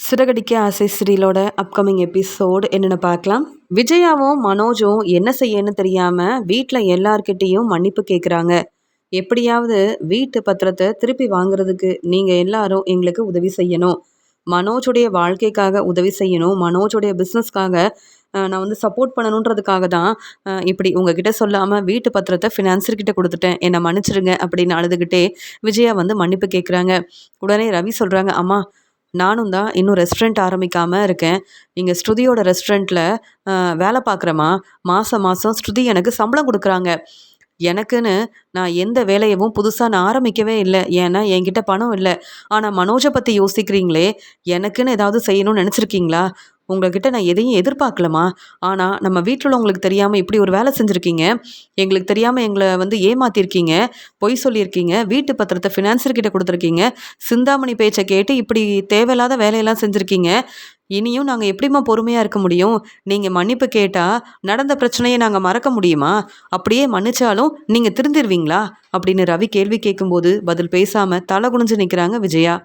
சிறகடிக்க ஆசை சீரியலோட upcoming episode என்னென்னு பார்க்கலாம். விஜயாவும் மனோஜும் என்ன செய்யன்னு தெரியாம வீட்டில் எல்லார்கிட்டேயும் மன்னிப்பு கேட்குறாங்க. எப்படியாவது வீட்டு பத்திரத்தை திருப்பி வாங்குறதுக்கு நீங்கள் எல்லாரும் எங்களுக்கு உதவி செய்யணும். மனோஜுடைய வாழ்க்கைக்காக உதவி செய்யணும். மனோஜுடைய பிஸ்னஸ்க்காக நான் வந்து சப்போர்ட் பண்ணணுன்றதுக்காக தான் இப்படி உங்ககிட்ட சொல்லாமல் வீட்டு பத்திரத்தை ஃபினான்சர்கிட்ட கொடுத்துட்டேன், என்னை மன்னிச்சிருங்க அப்படின்னு அழுதுகிட்டே விஜயா வந்து மன்னிப்பு கேட்குறாங்க. உடனே ரவி சொல்கிறாங்க, அம்மா நானும் தான் இன்னும் ரெஸ்டாரண்ட் ஆரம்பிக்காமல் இருக்கேன். இங்கே ஸ்ருதியோட ரெஸ்டாரண்ட்டில் வேலை பார்க்குறேம்மா. மாதம் மாதம் ஸ்ருதி எனக்கு சம்பளம் கொடுக்குறாங்க. எனக்குன்னு நான் எந்த வேலையவும் புதுசாக நான் ஆரம்பிக்கவே இல்லை. ஏன்னா என்கிட்ட பணம் இல்லை. ஆனால் மனோஜை பற்றி யோசிக்கிறீங்களே, எனக்குன்னு ஏதாவது செய்யணும்னு நினச்சிருக்கீங்களா? உங்கள்கிட்ட நான் எதையும் எதிர்பார்க்கலம்மா. ஆனால் நம்ம வீட்டில் உள்ளவங்களுக்கு தெரியாமல் இப்படி ஒரு வேலை செஞ்சுருக்கீங்க. எங்களுக்கு தெரியாமல் எங்களை வந்து ஏமாற்றிருக்கீங்க, பொய் சொல்லியிருக்கீங்க, வீட்டு பத்திரத்தை ஃபினான்சர்கிட்ட கொடுத்துருக்கீங்க, சிந்தாமணி பேச்சை கேட்டு இப்படி தேவையில்லாத வேலையெல்லாம் செஞ்சுருக்கீங்க. இனியும் நாங்கள் எப்படிம்மா பொறுமையாக இருக்க முடியும்? நீங்கள் மன்னிப்பு கேட்டால் நடந்த பிரச்சனையை நாங்கள் மறக்க முடியுமா? அப்படியே மன்னிச்சாலும் நீங்கள் திருந்திருவீங்களா அப்படின்னு ரவி கேள்வி கேட்கும்போது பதில் பேசாமல் தலை குனிஞ்சு நிற்கிறாங்க விஜயா.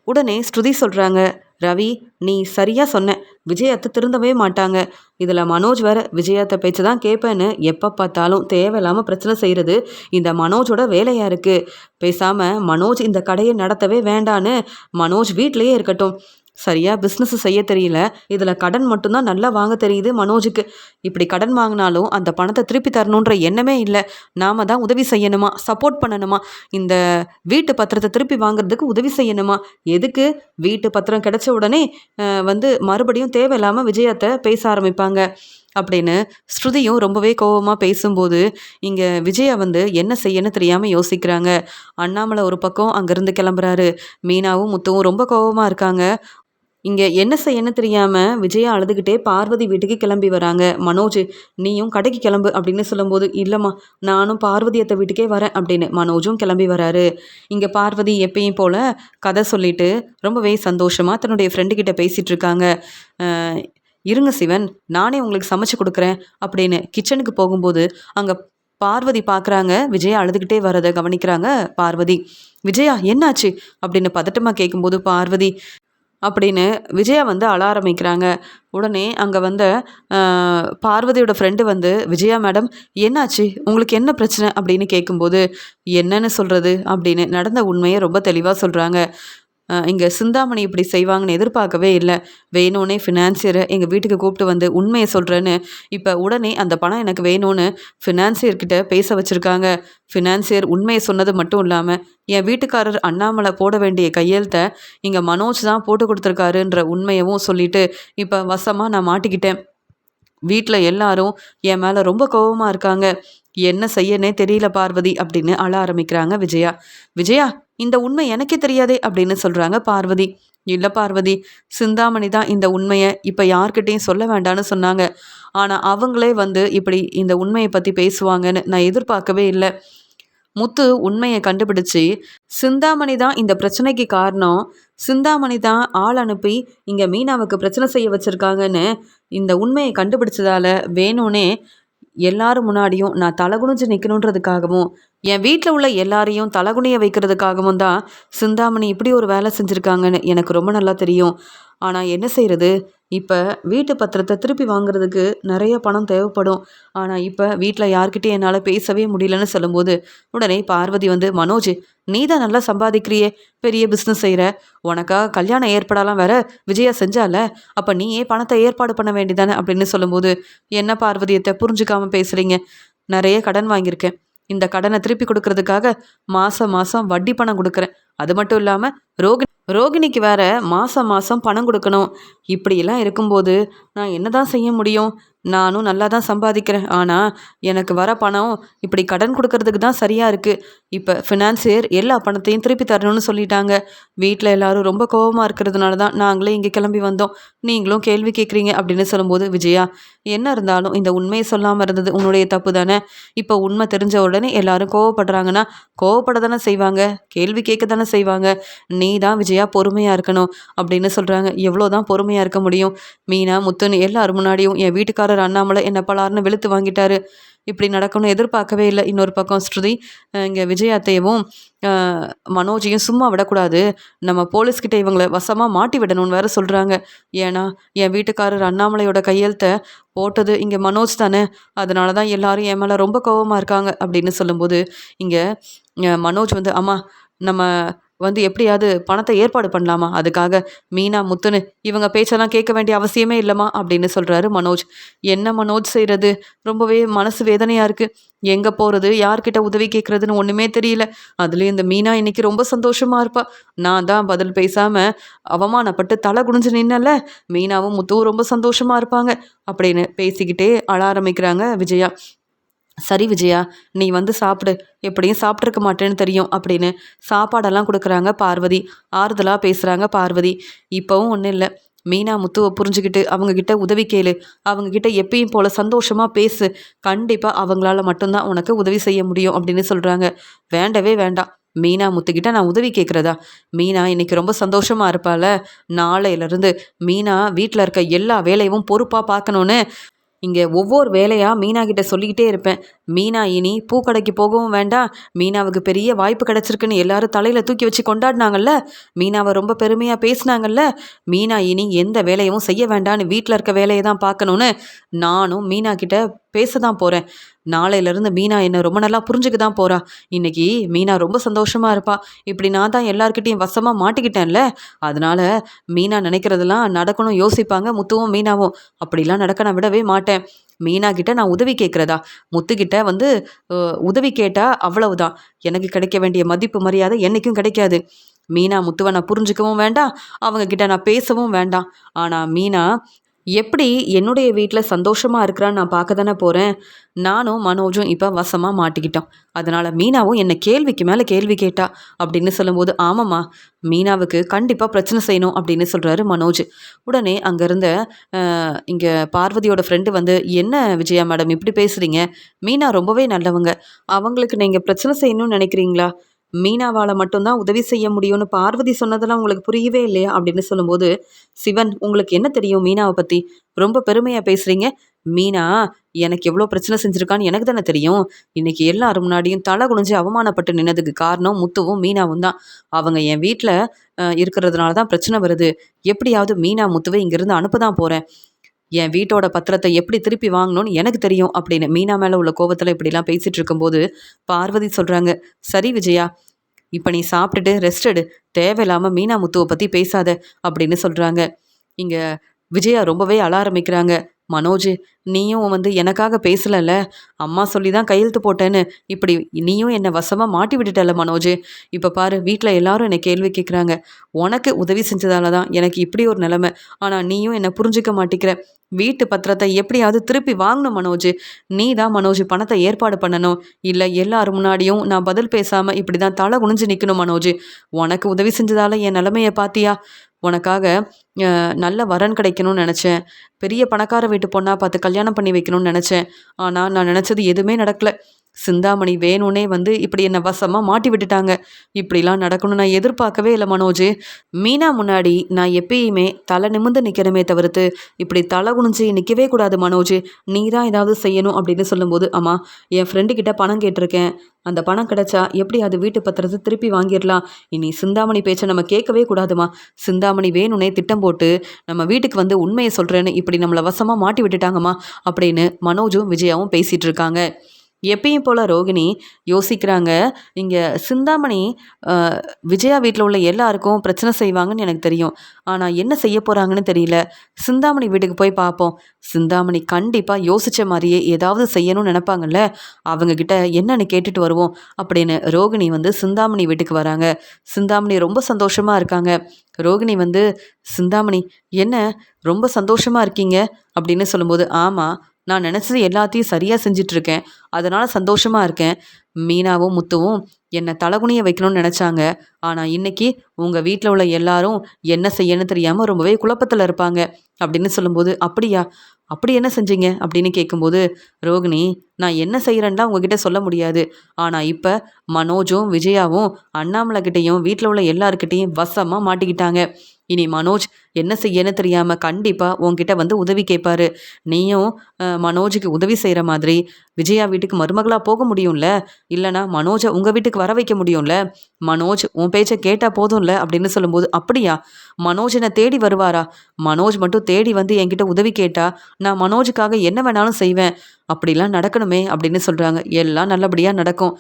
உடனே ஸ்ருதி சொல்கிறாங்க, ரவி நீ சரியாக சொன்ன. விஜயத்தை திருந்தவே மாட்டாங்க. இதில் மனோஜ் வேற விஜயத்தை பேச்சு தான் கேட்பேன்னு எப்போ பார்த்தாலும் தேவையில்லாமல் பிரச்சனை செய்கிறது இந்த மனோஜோட வேலையாக இருக்குது. பேசாமல் மனோஜ் இந்த கடையை நடத்தவே வேண்டான்னு மனோஜ் வீட்டிலையே இருக்கட்டும். சரியாக பிஸ்னஸ் செய்ய தெரியல. இதில் கடன் மட்டும்தான் நல்லா வாங்க தெரியுது மனோஜுக்கு. இப்படி கடன் வாங்கினாலும் அந்த பணத்தை திருப்பி தரணுன்ற எண்ணமே இல்லை. நாம் தான் உதவி செய்யணுமா, சப்போர்ட் பண்ணணுமா, இந்த வீட்டு பத்திரத்தை திருப்பி வாங்குறதுக்கு உதவி செய்யணுமா? எதுக்கு? வீட்டு பத்திரம் கிடைச்ச உடனே வந்து மறுபடியும் தேவையில்லாமல் விஜயத்தை பேச ஆரம்பிப்பாங்க அப்படின்னு ஸ்ருதியும் ரொம்பவே கோபமாக பேசும்போது இங்கே விஜயா வந்து என்ன செய்யன்னு தெரியாமல் யோசிக்கிறாங்க. அண்ணாமலை ஒரு பக்கம் அங்கேருந்து கிளம்புறாரு. மீனாவும் முத்துவும் ரொம்ப கோபமாக இருக்காங்க. இங்கே என்ன செய்யன்னு தெரியாமல் விஜயா அழுதுகிட்டே பார்வதி வீட்டுக்கு கிளம்பி வராங்க. மனோஜ் நீயும் கடைக்கு கிளம்பு அப்படின்னு சொல்லும்போது, இல்லைம்மா நானும் பார்வதி அத்தை வீட்டுக்கே வரேன் அப்படின்னு மனோஜும் கிளம்பி வராரு. இங்கே பார்வதி எப்பயும் போல் கதை சொல்லிட்டு ரொம்பவே சந்தோஷமாக தன்னுடைய ஃப்ரெண்டுக்கிட்ட பேசிகிட்டு இருக்காங்க. இருங்க சிவன், நானே உங்களுக்கு சமைச்சு கொடுக்குறேன் அப்படின்னு கிச்சனுக்கு போகும்போது அங்கே பார்வதி பார்க்குறாங்க. விஜயா அழுதுகிட்டே வரதை கவனிக்கிறாங்க பார்வதி. விஜயா என்னாச்சு அப்படின்னு பதட்டமாக கேட்கும்போது பார்வதி அப்படின்னு விஜயா வந்து அழ ஆரம்பிக்கிறாங்க. உடனே அங்கே வந்த பார்வதியோட ஃப்ரெண்டு வந்து, விஜயா மேடம் என்னாச்சு, உங்களுக்கு என்ன பிரச்சனை அப்படின்னு கேட்கும்போது, என்னன்னு சொல்கிறது அப்படின்னு நடந்த உண்மையை ரொம்ப தெளிவாக சொல்கிறாங்க. இங்கே சிந்தாமணி இப்படி செய்வாங்கன்னு எதிர்பார்க்கவே இல்லை. வேணும்னே ஃபினான்சியரை எங்கள் வீட்டுக்கு கூப்பிட்டு வந்து உண்மையை சொல்கிறேன்னு இப்போ உடனே அந்த பணம் எனக்கு வேணும்னு ஃபினான்சியர்கிட்ட பேச வச்சுருக்காங்க. ஃபினான்சியர் உண்மையை சொன்னது மட்டும் இல்லாமல் என் வீட்டுக்காரர் அண்ணாமலை போட வேண்டிய கையெழுத்தை இங்கே மனோஜ் தான் போட்டு கொடுத்துருக்காருன்ற உண்மையவும் சொல்லிட்டு இப்போ வசமாக நான் மாட்டிக்கிட்டேன். வீட்டில் எல்லாரும் என் மேலே ரொம்ப கோபமாக இருக்காங்க. என்ன செய்யனே தெரியல பார்வதி அப்படின்னு அழ ஆரம்பிக்கிறாங்க விஜயா. விஜயா இந்த உண்மை எனக்கே தெரியாதே அப்படின்னு சொல்கிறாங்க பார்வதி. இல்லை பார்வதி, சிந்தாமணி தான் இந்த உண்மையை இப்போ யார்கிட்டையும் சொல்ல வேண்டான்னு சொன்னாங்க. ஆனால் அவங்களே வந்து இப்படி இந்த உண்மையை பற்றி பேசுவாங்கன்னு நான் எதிர்பார்க்கவே இல்லை. முத்து உண்மையை கண்டுபிடிச்சி சிந்தாமணி தான் இந்த பிரச்சனைக்கு காரணம், சிந்தாமணி தான் ஆள் அனுப்பி இங்கே மீனாவுக்கு பிரச்சனை செய்ய வச்சுருக்காங்கன்னு இந்த உண்மையை கண்டுபிடிச்சதால வேணும்னே எல்லாரும் முன்னாடியும் நான் தலகுனிஞ்சு நிற்கணுன்றதுக்காகவும் என் வீட்டில் உள்ள எல்லாரையும் தலகுனிய வைக்கிறதுக்காகவும் தான் சிந்தாமணி இப்படி ஒரு வேலை செஞ்சுருக்காங்கன்னு எனக்கு ரொம்ப நல்லா தெரியும். ஆனால் என்ன செய்கிறது, இப்போ வீட்டு பத்திரத்தை திருப்பி வாங்குறதுக்கு நிறைய பணம் தேவைப்படும். ஆனால் இப்போ வீட்டில் யார்கிட்டையும் என்னால் பேசவே முடியலன்னு சொல்லும்போது உடனே பார்வதி வந்து, மனோஜ் நீ தான் நல்லா சம்பாதிக்கிறியே, பெரிய பிஸ்னஸ் செய்கிற, உனக்கா கல்யாணம் ஏற்பாடெல்லாம் வேற விஜயா செஞ்சால, அப்போ நீயே பணத்தை ஏற்பாடு பண்ண வேண்டியதானே அப்படின்னு சொல்லும்போது, என்ன பார்வதியத்தை புரிஞ்சுக்காமல் பேசுகிறீங்க, நிறைய கடன் வாங்கியிருக்கேன், இந்த கடனை திருப்பி கொடுக்கறதுக்காக மாதம் மாதம் வட்டி பணம் கொடுக்குறேன். அது மட்டும் இல்லாமல் ரோகிணிக்கு வேற மாதம் மாதம் பணம் கொடுக்கணும். இப்படியெல்லாம் இருக்கும்போது நான் என்ன தான் செய்ய முடியும்? நானும் நல்லா தான் சம்பாதிக்கிறேன். ஆனால் எனக்கு வர பணம் இப்படி கடன் கொடுக்கறதுக்கு தான் சரியாக இருக்குது. இப்போ ஃபினான்சியர் எல்லா பணத்தையும் திருப்பி தரணும்னு சொல்லிட்டாங்க. வீட்டில் எல்லாரும் ரொம்ப கோபமாக இருக்கிறதுனால தான் நாங்களே இங்கே கிளம்பி வந்தோம். நீங்களும் கேள்வி கேட்குறீங்க அப்படின்னு சொல்லும்போது, விஜயா என்ன இருந்தாலும் இந்த உண்மையை சொல்லாமல் இருந்தது உன்னுடைய தப்பு தானே. இப்போ உண்மை தெரிஞ்ச உடனே எல்லாரும் கோவப்படுறாங்கன்னா கோவப்பட தானே செய்வாங்க, கேள்வி கேட்க தானே செய்வாங்க. நீ தான் விஜயா பொறுமையாக இருக்கணும் அப்படின்னு சொல்கிறாங்க. எவ்வளோ தான் பொறுமையாக இருக்க முடியும்? மீனா முத்துன்னு எல்லாரும் முன்னாடியும் என் வீட்டுக்காரர் வீட்டுக்காரர் அண்ணாமலை என்ன பலார்னு வெளுத்து வாங்கிட்டாரு. இப்படி நடக்கும்னு எதிர்பார்க்கவே இல்லை. இன்னொரு பக்கம் ஸ்ருதி இங்கே விஜயாத்தையவும் மனோஜையும் சும்மா விடக்கூடாது, நம்ம போலீஸ்கிட்ட இவங்களை வசமாக மாட்டி விடணும்னு வேற சொல்கிறாங்க. ஏன்னா என் வீட்டுக்காரர் அண்ணாமலையோட கையெழுத்தை போட்டது இங்கே மனோஜ் தானே, அதனால தான் எல்லாரும் என் மேலே ரொம்ப கோவமாக இருக்காங்க அப்படின்னு சொல்லும்போது இங்கே மனோஜ் வந்து அம்மா நம்ம எப்படியாவது பணத்தை ஏற்பாடு பண்ணலாமா, அதுக்காக மீனா முத்துன்னு இவங்க பேச்செல்லாம் கேட்க வேண்டிய அவசியமே இல்லைம்மா அப்படின்னு சொல்கிறாரு மனோஜ். என்ன மனோஜ் செய்கிறது, ரொம்பவே மனசு வேதனையாக இருக்குது. எங்கே போகிறது, யார்கிட்ட உதவி கேட்குறதுன்னு ஒன்றுமே தெரியல. அதுலேயும் இந்த மீனா இன்னைக்கு ரொம்ப சந்தோஷமாக இருப்பா. நான் தான் பதில் பேசாமல் அவமானப்பட்டு தலை குனிஞ்சு நின்னல, மீனாவும் முத்துவும் ரொம்ப சந்தோஷமாக இருப்பாங்க அப்படின்னு பேசிக்கிட்டே அழ ஆரம்பிக்கிறாங்க விஜயா. சரி விஜயா, நீ சாப்பிடு, எப்படியும் சாப்பிட்ருக்க மாட்டேன்னு தெரியும் அப்படின்னு சாப்பாடெல்லாம் கொடுக்குறாங்க பார்வதி. ஆறுதலாக பேசுகிறாங்க பார்வதி. இப்போவும் ஒன்றும் இல்லை, மீனா முத்துவை புரிஞ்சுக்கிட்டு அவங்கக்கிட்ட உதவி கேளு, அவங்கக்கிட்ட எப்பயும் போல் சந்தோஷமாக பேசு, கண்டிப்பாக அவங்களால மட்டும்தான் உனக்கு உதவி செய்ய முடியும் அப்படின்னு சொல்கிறாங்க. வேண்டவே வேண்டாம், மீனா முத்துக்கிட்ட நான் உதவி கேட்குறதா? மீனா இன்னைக்கு ரொம்ப சந்தோஷமாக இருப்பாள். நாளையிலேருந்து மீனா வீட்டில் இருக்க எல்லா வேலையும் பொறுப்பாக பார்க்கணுன்னு இங்கே ஒவ்வொரு வேலையாக மீனா கிட்ட சொல்லிக்கிட்டே இருப்பேன். மீனா இனி பூக்கடைக்கு போகவும் வேண்டாம், மீனாவுக்கு பெரிய வாய்ப்பு கிடச்சிருக்குன்னு எல்லாரும் தலையில் தூக்கி வச்சு கொண்டாடினாங்கல்ல, மீனாவை ரொம்ப பெருமையாக பேசினாங்கல்ல, மீனா இனி எந்த வேலையும் செய்ய வேண்டான்னு வீட்டில் இருக்க வேலையை தான் பார்க்கணுன்னு நானும் மீனா கிட்ட பேச தான் போகிறேன். நாளையிலேருந்து மீனா என்னை ரொம்ப நல்லா புரிஞ்சுக்க தான் போகிறா. இன்றைக்கி மீனா ரொம்ப சந்தோஷமாக இருப்பா. இப்படி நான் தான் எல்லாருக்கிட்டையும் வசமாக மாட்டிக்கிட்டேன்ல, அதனால் மீனா நினைக்கிறதெல்லாம் நடக்கணும் யோசிப்பாங்க முத்துவும் மீனாவும். அப்படிலாம் நடக்க நான் விடவே மாட்டேன். மீனா கிட்ட நான் உதவி கேட்குறதா? முத்துக்கிட்ட உதவி கேட்டால் அவ்வளவுதான், எனக்கு கிடைக்க வேண்டிய மதிப்பு மரியாதை என்றைக்கும் கிடைக்காது. மீனா முத்துவை நான் புரிஞ்சுக்கவும் வேண்டாம், அவங்கக்கிட்ட நான் பேசவும் வேண்டாம். ஆனால் மீனா எப்படி என்னுடைய வீட்டில் சந்தோஷமாக இருக்கிறான்னு நான் பார்க்க தானே போகிறேன். நானும் மனோஜும் இப்போ வசமாக மாட்டிக்கிட்டோம். அதனால் மீனாவும் என்னை கேள்விக்கு மேலே கேள்வி கேட்டா அப்படின்னு சொல்லும்போது, ஆமாம்மா, மீனாவுக்கு கண்டிப்பாக பிரச்சனை செய்யணும் அப்படின்னு சொல்கிறாரு மனோஜ். உடனே அங்கேருந்த இங்கே பார்வதியோட ஃப்ரெண்டு என்ன விஜயா மேடம் இப்படி பேசுகிறீங்க, மீனா ரொம்பவே நல்லவங்க, அவங்களுக்கு நீங்கள் பிரச்சனை செய்யணும்னு நினைக்கிறீங்களா? மீனாவால் மட்டும்தான் உதவி செய்ய முடியும்னு பார்வதி சொன்னதெல்லாம் உங்களுக்கு புரியவே இல்லையா அப்படின்னு சொல்லும்போது, சிவன் உங்களுக்கு என்ன தெரியும் மீனாவை பற்றி, ரொம்ப பெருமையாக பேசுகிறீங்க. மீனா எனக்கு எவ்வளோ பிரச்சனை செஞ்சுருக்கான்னு எனக்கு தானே தெரியும். இன்றைக்கி எல்லாரும் முன்னாடியும் தலை குனிஞ்சு அவமானப்பட்டு நின்னதுக்கு காரணம் முத்துவும் மீனாவும் தான். அவங்க என் வீட்டில் இருக்கிறதுனால தான் பிரச்சனை வருது. எப்படியாவது மீனா முத்துவை இங்கேருந்து அனுப்ப தான் போகிறேன். என் வீட்டோட பத்திரத்தை எப்படி திருப்பி வாங்கணும்னு எனக்கு தெரியும் அப்படின்னு மீனா மேலே உள்ள கோபத்தில் இப்படிலாம் பேசிகிட்டு இருக்கும்போது பார்வதி சொல்கிறாங்க, சரி விஜயா, இப்போ நீ சாப்பிட்டுட்டு ரெஸ்ட் எடு, தேவையில்லாமல் மீனா முத்துவை பற்றி பேசாத அப்படின்னு சொல்கிறாங்க. இங்கே விஜயா ரொம்பவே அழ ஆரம்பிக்கிறாங்க. மனோஜ், நீயும் எனக்காக பேசலல்ல, அம்மா சொல்லி தான் கையெழுத்து போட்டேன்னு இப்படி நீயும் என்னை வசமாக மாட்டி விட்டுட்டல மனோஜ். இப்போ பாரு, வீட்டில் எல்லாரும் என்னை கேள்வி கேட்குறாங்க. உனக்கு உதவி செஞ்சதால தான் எனக்கு இப்படி ஒரு நிலைமை. ஆனால் நீயும் என்னை புரிஞ்சிக்க மாட்டேங்கிற. வீட்டு பத்திரத்தை எப்படியாவது திருப்பி வாங்கணும் மனோஜ். நீ தான் மனோஜ் பணத்தை ஏற்பாடு பண்ணணும். இல்லை எல்லாரும் முன்னாடியும் நான் பதில் பேசாமல் இப்படி தான் தலை குனிஞ்சு நிற்கணும் மனோஜ். உனக்கு உதவி செஞ்சதால என் நிலைமையை பார்த்தியா? உனக்காக நல்ல வரன் கிடைக்கணும்னு நினச்சேன். பெரிய பணக்கார வீட்டு பொண்ணாக பார்த்து கல்யாணம் பண்ணி வைக்கணும்னு நினச்சேன். ஆனால் நான் நினச்சது எதுவுமே நடக்கலை. சிந்தாமணி வேணும்னே இப்படி என்னை வசமாக மாட்டி விட்டுட்டாங்க. இப்படிலாம் நடக்கணும்னு நான் எதிர்பார்க்கவே இல்லை மனோஜ். மீனா முன்னாடி நான் எப்பயுமே தலை நிமிர்ந்து நிற்கிறமே தவிர்த்து இப்படி தலை குனிஞ்சு நிற்கவே கூடாது மனோஜ். நீ தான் ஏதாவது செய்யணும் அப்படின்னு சொல்லும்போது, அம்மா, என் ஃப்ரெண்டுக்கிட்ட பணம் கேட்டிருக்கேன். அந்த பணம் கிடைச்சா எப்படி அது வீட்டு பத்திரத்தை திருப்பி வாங்கிடலாம். இனி சிந்தாமணி பேச்சை நம்ம கேட்கவே கூடாதுமா. சிந்தாமணி வேணும்னே திட்டம் போட்டு நம்ம வீட்டுக்கு உண்மையை சொல்கிறேன்னு இப்படி நம்மளை வசமாக மாட்டி விட்டுட்டாங்கம்மா அப்படின்னு மனோஜும் விஜயாவும் பேசிகிட்டு இருக்காங்க. எப்பயும் போல் ரோகிணி யோசிக்கிறாங்க. இங்கே சிந்தாமணி விஜயா வீட்டில் உள்ள எல்லாருக்கும் பிரச்சனை செய்வாங்கன்னு எனக்கு தெரியும். ஆனால் என்ன செய்ய போகிறாங்கன்னு தெரியல. சிந்தாமணி வீட்டுக்கு போய் பார்ப்போம். சிந்தாமணி கண்டிப்பாக யோசித்த மாதிரியே ஏதாவது செய்யணும்னு நினைப்பாங்கல்ல, அவங்கக்கிட்ட என்னன்னு கேட்டுட்டு வருவோம் அப்படின்னு ரோகிணி சிந்தாமணி வீட்டுக்கு வராங்க. சிந்தாமணி ரொம்ப சந்தோஷமாக இருக்காங்க. ரோகிணி சிந்தாமணி, என்ன ரொம்ப சந்தோஷமாக இருக்கீங்க அப்படின்னு சொல்லும்போது, ஆமாம், நான் நினச்சது எல்லாத்தையும் சரியாக செஞ்சிட்ருக்கேன், அதனால் சந்தோஷமாக இருக்கேன். மீனாவும் முத்துவும் என்னை தலகுனிய வைக்கணும்னு நினச்சாங்க. ஆனால் இன்றைக்கி உங்கள் வீட்டில் உள்ள எல்லாரும் என்ன செய்யணும்னு தெரியாமல் ரொம்பவே குழப்பத்தில் இருப்பாங்க அப்படின்னு சொல்லும்போது, அப்படியா, அப்படி என்ன செஞ்சீங்க அப்படின்னு கேட்கும்போது, ரோகிணி, நான் என்ன செய்கிறேன்லாம் உங்ககிட்ட சொல்ல முடியாது. ஆனால் இப்போ மனோஜும் விஜயாவும் அண்ணாமலைக்கிட்டேயும் வீட்டில் உள்ள எல்லாருக்கிட்டேயும் வசமாக மாட்டிக்கிட்டாங்க. இனி மனோஜ் என்ன செய்யன்னு தெரியாமல் கண்டிப்பாக உன்கிட்ட வந்து உதவி கேட்பாரு. நீயும் மனோஜுக்கு உதவி செய்கிற மாதிரி விஜயா வீட்டுக்கு மருமகளாக போக முடியும்ல, இல்லைனா மனோஜை உங்கள் வீட்டுக்கு வர வைக்க முடியும்ல, மனோஜ் உன் பேச்சை கேட்டால் போதும்ல அப்படின்னு சொல்லும்போது, அப்படியா மனோஜ் என்னை தேடி வருவாரா? மனோஜ் மட்டும் தேடி வந்து என்கிட்ட உதவி கேட்டா நான் மனோஜுக்காக என்ன வேணாலும் செய்வேன். அப்படிலாம் நடக்கணுமே அப்படின்னு சொல்கிறாங்க. எல்லாம் நல்லபடியாக நடக்கும்.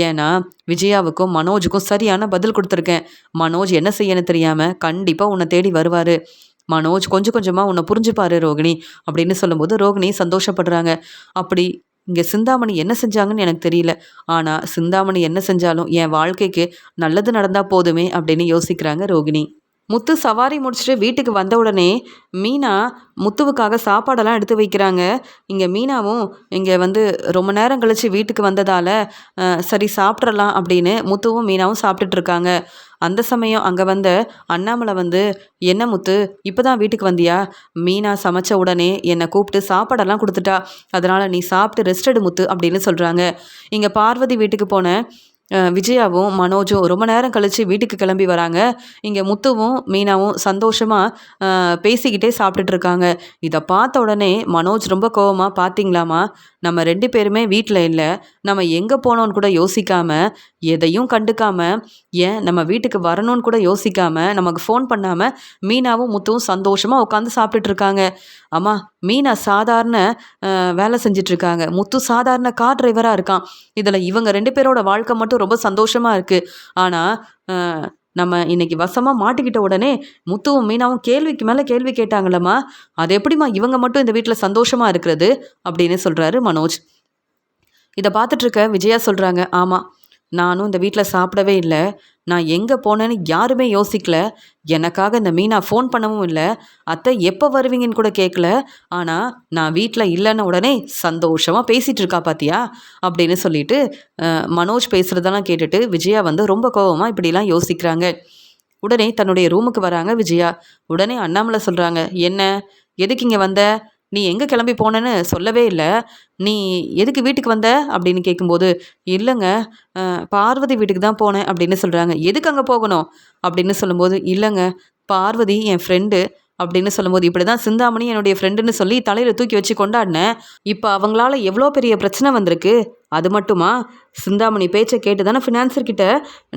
ஏன்னா விஜயாவுக்கும் மனோஜுக்கும் சரியான பதில் கொடுத்துருக்கேன். மனோஜ் என்ன செய்யணும் தெரியாமல் கண்டிப்பாக உன்னை தேடி வருவார். மனோஜ் கொஞ்சம் கொஞ்சமாக உன்னை புரிஞ்சுப்பாரு ரோகிணி அப்படின்னு சொல்லும்போது ரோகிணி சந்தோஷப்படுறாங்க. அப்படி இங்கே சிந்தாமணி என்ன செஞ்சாங்கன்னு எனக்கு தெரியல. ஆனால் சிந்தாமணி என்ன செஞ்சாலும் என் வாழ்க்கைக்கு நல்லது நடந்தால் போதுமே அப்படின்னு யோசிக்கிறாங்க ரோகிணி. முத்து சவாரி முடிச்சுட்டு வீட்டுக்கு வந்த உடனே மீனா முத்துவுக்காக சாப்பாடெல்லாம் எடுத்து வைக்கிறாங்க. இங்கே மீனாவும் இங்கே வந்து ரொம்ப நேரம் கழித்து வீட்டுக்கு வந்ததால் சரி சாப்பிட்றலாம் அப்படின்னு முத்துவும் மீனாவும் சாப்பிட்டுட்டு இருக்காங்க. அந்த சமயம் அங்கே வந்த அண்ணாமலை வந்து, என்ன முத்து இப்போ தான் வீட்டுக்கு வந்தியா? மீனா சமைச்ச உடனே என்னை கூப்பிட்டு சாப்பாடெல்லாம் கொடுத்துட்டா, அதனால் நீ சாப்பிட்டு ரெஸ்ட் எடு முத்து அப்படின்னு சொல்கிறாங்க. இங்கே பார்வதி வீட்டுக்கு போன விஜயாவும் மனோஜும் ரொம்ப நேரம் கழித்து வீட்டுக்கு கிளம்பி வராங்க. இங்கே முத்துவும் மீனாவும் சந்தோஷமாக பேசிக்கிட்டே சாப்பிட்டுட்டு இருக்காங்க. இதை பார்த்த உடனே மனோஜ் ரொம்ப கோவமாக, பார்த்தீங்களாமா நம்ம 2 பேருமே வீட்டில் இல்லை, நம்ம எங்கே போனோன்னு கூட யோசிக்காமல், எதையும் கண்டுக்காமல், ஏன் நம்ம வீட்டுக்கு வரணும்னு கூட யோசிக்காமல், நமக்கு ஃபோன் பண்ணாமல் மீனாவும் முத்துவும் சந்தோஷமாக உட்காந்து சாப்பிட்டுட்டு இருக்காங்க. அம்மா மீனா சாதாரண வேலை செஞ்சிட்ருக்காங்க, முத்து சாதாரண கார் டிரைவராக இருக்கான். இதில் இவங்க 2 பேரோட வாழ்க்கை மட்டும் ரொம்ப சந்தோஷமாக இருக்குது. ஆனால் நம்ம இன்னைக்கு வசமாக மாட்டிக்கிட்ட உடனே முத்துவும் மீனாவும் கேள்விக்கு மேலே கேள்வி கேட்டாங்களம்மா, அது எப்படிம்மா இவங்க மட்டும் இந்த வீட்டில் சந்தோஷமாக இருக்கிறது அப்படின்னு சொல்கிறாரு மனோஜ். இதை பார்த்துட்ருக்க விஜயா சொல்கிறாங்க, ஆமாம் நானும் இந்த வீட்டில் சாப்பிடவே இல்லை, நான் எங்கே போனேன்னு யாருமே யோசிக்கல, எனக்காக இந்த மீனா ஃபோன் பண்ணவும் இல்லை, அத்தை எப்போ வருவீங்கன்னு கூட கேட்கல, ஆனால் நான் வீட்டில் இல்லைன்னு உடனே சந்தோஷமாக பேசிகிட்டு இருக்கா பாத்தியா அப்படின்னு சொல்லிட்டு மனோஜ் பேசுகிறதெல்லாம் கேட்டுட்டு விஜயா வந்து ரொம்ப கோபமாக இப்படிலாம் யோசிக்கிறாங்க. உடனே தன்னுடைய ரூமுக்கு வராங்க விஜயா. உடனே அண்ணாமலை சொல்கிறாங்க, என்ன எதுக்கு இங்கே வந்த? நீ எங்கே கிளம்பி போனேன்னு சொல்லவே இல்லை, நீ எதுக்கு வீட்டுக்கு வந்த அப்படின்னு கேட்கும்போது, இல்லைங்க பார்வதி வீட்டுக்கு தான் போனேன் அப்படின்னு சொல்கிறாங்க. எதுக்கு அங்கே போகணும் அப்படின்னு சொல்லும்போது, இல்லைங்க பார்வதி என் ஃப்ரெண்டு அப்படின்னு சொல்லும்போது, இப்படி தான் சிந்தாமணி என்னுடைய ஃப்ரெண்டுன்னு சொல்லி தலையில் தூக்கி வச்சு கொண்டாடினேன். இப்போ அவங்களால எவ்வளோ பெரிய பிரச்சனை வந்திருக்கு. அது மட்டுமா, சிந்தாமணி பேச்சை கேட்டு தானே ஃபினான்சர்கிட்ட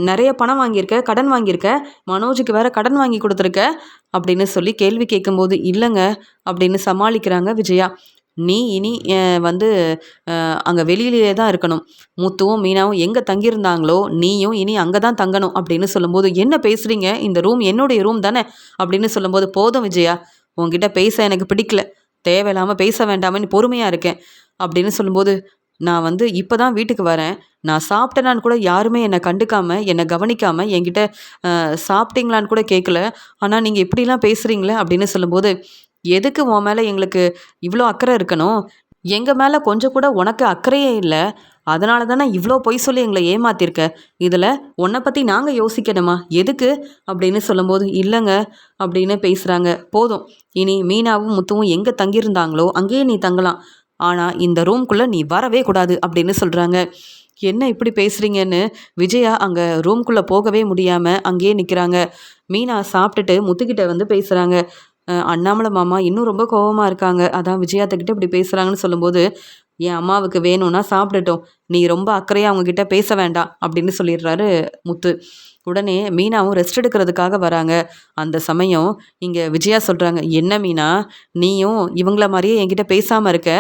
நிறைய பணம் வாங்கியிருக்க, கடன் வாங்கியிருக்க, மனோஜுக்கு வேற கடன் வாங்கி கொடுத்துருக்க அப்படின்னு சொல்லி கேள்வி கேட்கும்போது, இல்லைங்க அப்படின்னு சமாளிக்கிறாங்க விஜயா. நீ இனி வந்து அங்கே வெளியிலேயே தான் இருக்கணும். முத்துவும் மீனாவும் எங்கே தங்கியிருந்தாங்களோ நீயும் இனி அங்கே தான் தங்கணும் அப்படின்னு சொல்லும்போது, என்ன பேசுகிறீங்க, இந்த ரூம் என்னுடைய ரூம் தானே அப்படின்னு சொல்லும்போது, போதும் விஜயா உங்ககிட்ட பேச எனக்கு பிடிக்கல, தேவையில்லாமல் பேச வேண்டாமன்னு பொறுமையாக இருக்கேன் அப்படின்னு சொல்லும்போது, நான் வந்து இப்போ தான் வீட்டுக்கு வரேன், நான் சாப்பிட்டேனான்னு கூட யாருமே என்னை கண்டுக்காமல் என்னை கவனிக்காமல் என்கிட்ட சாப்பிட்டீங்களான்னு கூட கேட்கல, ஆனால் நீங்கள் இப்படிலாம் பேசுகிறீங்களே அப்படின்னு சொல்லும்போது, எதுக்கு உன் மேலே எங்களுக்கு இவ்வளோ அக்கறை இருக்கணும்? எங்கள் மேலே கொஞ்சம் கூட உனக்கு அக்கறையே இல்லை, அதனால தானே இவ்வளோ பொய் சொல்லி எங்களை ஏமாத்திருக்க. இதில் உன்னை பற்றி நாங்கள் யோசிக்கணுமா எதுக்கு அப்படின்னு சொல்லும்போது, இல்லைங்க அப்படின்னு பேசுகிறாங்க. போதும், இனி மீனாவும் முத்துவும் எங்கே தங்கியிருந்தாங்களோ அங்கேயே நீ தங்கலாம், ஆனால் இந்த ரூம்குள்ளே நீ வரவே கூடாது அப்படின்னு சொல்கிறாங்க. என்ன இப்படி பேசுகிறீங்கன்னு விஜயா அங்கே ரூம்குள்ளே போகவே முடியாமல் அங்கேயே நிற்கிறாங்க. மீனா சாப்பிட்டுட்டு முத்துக்கிட்ட வந்து பேசுகிறாங்க. அண்ணாமலை மாமா இன்னும் ரொம்ப கோபமாக இருக்காங்க, அதான் விஜயாத்தக்கிட்ட இப்படி பேசுகிறாங்கன்னு சொல்லும்போது, என் அம்மாவுக்கு வேணும்னா சாப்பிடட்டும், நீ ரொம்ப அக்கறையாக அவங்கக்கிட்ட பேச வேண்டாம் அப்படின்னு சொல்லிடுறாரு முத்து. உடனே மீனாவும் ரெஸ்ட் எடுக்கிறதுக்காக வராங்க. அந்த சமயம் இங்கே விஜயா சொல்கிறாங்க, என்ன மீனா நீயும் இவங்கள மாதிரியே என்கிட்ட பேசாமல் இருக்க,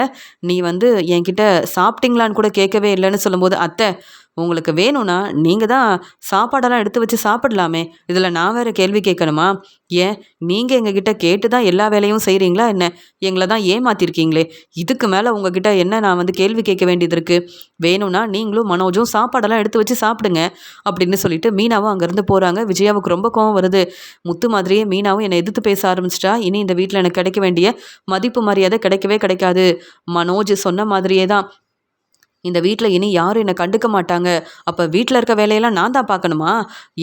நீ வந்து என்கிட்ட சாப்பிட்டீங்களான்னு கூட கேட்கவே இல்லைன்னு சொல்லும்போது, அத்தை உங்களுக்கு வேணும்னா நீங்கள் தான் சாப்பாடெல்லாம் எடுத்து வச்சு சாப்பிடலாமே, இதில் நான் வேறு கேள்வி கேட்கணுமா? ஏன் நீங்கள் எங்ககிட்ட கேட்டு தான் எல்லா வேலையும் செய்கிறீங்களா என்ன? எங்களை தான் ஏமாத்திருக்கீங்களே, இதுக்கு மேலே உங்ககிட்ட என்ன நான் வந்து கேள்வி கேட்க வேண்டியது இருக்குது? வேணும்னா நீங்களும் மனோஜும் சாப்பாடெல்லாம் எடுத்து வச்சு சாப்பிடுங்க அப்படின்னு சொல்லிட்டு மீனாவும் அங்கேருந்து போகிறாங்க. விஜயாவுக்கு ரொம்ப கோவம் வருது. முத்து மாதிரியே மீனாவும் என்னை எதிர்த்து பேச ஆரம்பிச்சிட்டா, இனி இந்த வீட்டில் எனக்கு கிடைக்க வேண்டிய மதிப்பு மரியாதை கிடைக்கவே கிடைக்காது. மனோஜ் சொன்ன மாதிரியே தான் இந்த வீட்டில் இனி யாரும் என்னை கண்டுக்க மாட்டாங்க. அப்போ வீட்டில் இருக்க வேலையெல்லாம் நான் தான் பார்க்கணுமா?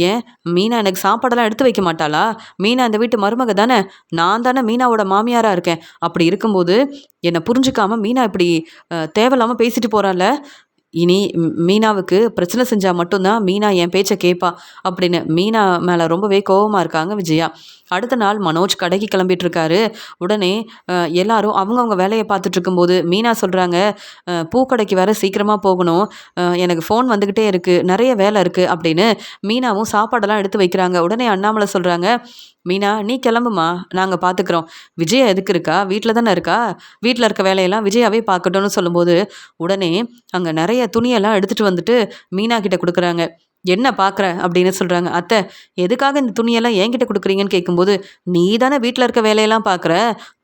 ஏன் மீனா எனக்கு சாப்பாடெல்லாம் எடுத்து வைக்க மாட்டாளா? மீனா இந்த வீட்டு மருமக தானே, நான் தானே மீனாவோட மாமியாராக இருக்கேன். அப்படி இருக்கும்போது என்னை புரிஞ்சுக்காமல் மீனா இப்படி தேவையில்லாமல் பேசிட்டு போகிறாள். இனி மீனாவுக்கு பிரச்சனை செஞ்சால் மட்டும்தான் மீனா என் பேச்சை கேட்பா அப்படின்னு மீனா மேலே ரொம்பவே கோபமாக இருக்காங்க விஜயா. அடுத்த நாள் மனோஜ் கடைக்கு கிளம்பிட்டு இருக்காரு. உடனே எல்லாரும் அவங்கவங்க வேலையை பார்த்துட்டு இருக்கும்போது மீனா சொல்கிறாங்க, பூக்கடைக்கு வேற சீக்கிரமாக போகணும், எனக்கு ஃபோன் வந்துக்கிட்டே இருக்குது, நிறைய வேலை இருக்குது அப்படின்னு மீனாவும் சாப்பாடெல்லாம் எடுத்து வைக்கிறாங்க. உடனே அண்ணாமலை சொல்கிறாங்க, மீனா நீ கிளம்புமா, நாங்கள் பார்த்துக்குறோம், விஜயா எதுக்கு இருக்கா, வீட்டில் தானே இருக்கா, வீட்டில் இருக்க வேலையெல்லாம் விஜயாவே பார்க்கட்டும்னு சொல்லும்போது உடனே அங்கே நிறைய துணியெல்லாம் எடுத்துகிட்டு வந்துட்டு மீனா கிட்ட கொடுக்குறாங்க. என்ன பார்க்குற அப்படின்னு சொல்கிறாங்க. அத்தை, எதுக்காக இந்த துணியெல்லாம் என்கிட்ட கொடுக்குறீங்கன்னு கேட்கும்போது, நீ தானே வீட்டில் இருக்க வேலையெல்லாம் பார்க்குற,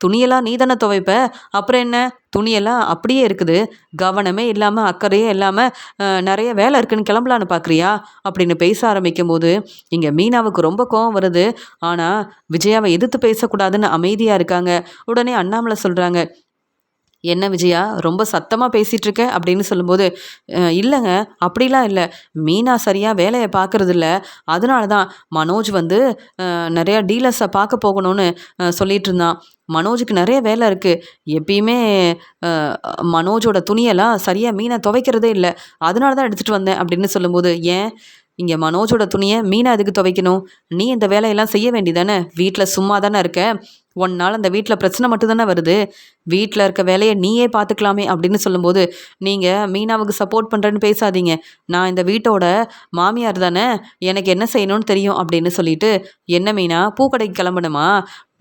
துணியெல்லாம் நீ தானே துவைப்ப, அப்புறம் என்ன, துணியெல்லாம் அப்படியே இருக்குது, கவனமே இல்லாமல் அக்கறையே இல்லாமல் நிறைய வேலை இருக்குன்னு கிளம்பலான்னு பார்க்குறியா அப்படின்னு பேச ஆரம்பிக்கும் போது இங்கே மீனாவுக்கு ரொம்ப கோவம் வருது. ஆனால் விஜயாவை எதிர்த்து பேசக்கூடாதுன்னு அமைதியாக இருக்காங்க. உடனே அண்ணாமலை சொல்கிறாங்க, என்ன விஜயா ரொம்ப சத்தமாக பேசிகிட்டு இருக்க அப்படின்னு சொல்லும்போது, இல்லைங்க, அப்படிலாம் இல்லை, மீனா சரியாக வேலையை பார்க்குறதில்ல, அதனால தான் மனோஜ் வந்து நிறையா டீலர்ஸை பார்க்க போகணும்னு சொல்லிட்டு இருந்தான். மனோஜுக்கு நிறைய வேலை இருக்குது, எப்பயுமே மனோஜோட துணியெல்லாம் சரியாக மீனா துவைக்கிறதே இல்லை, அதனால தான் எடுத்துகிட்டு வந்தேன் அப்படின்னு சொல்லும்போது, ஏன் இங்கே மனோஜோட துணியை மீனா எதுக்கு துவைக்கணும், நீ இந்த வேலையெல்லாம் செய்ய வேண்டியதானே, வீட்டில் சும்மா தானே இருக்க, ஒன்னால் அந்த வீட்டில் பிரச்சனை மட்டும் தானே வருது, வீட்டில் இருக்க வேலையை நீயே பார்த்துக்கலாமே அப்படின்னு சொல்லும்போது, நீங்கள் மீனாவுக்கு சப்போர்ட் பண்ணுறேன்னு பேசாதீங்க, நான் இந்த வீட்டோட மாமியார் தானே, எனக்கு என்ன செய்யணும்னு தெரியும் அப்படின்னு சொல்லிட்டு, என்ன மீனா பூக்கடைக்கு கிளம்பணுமா,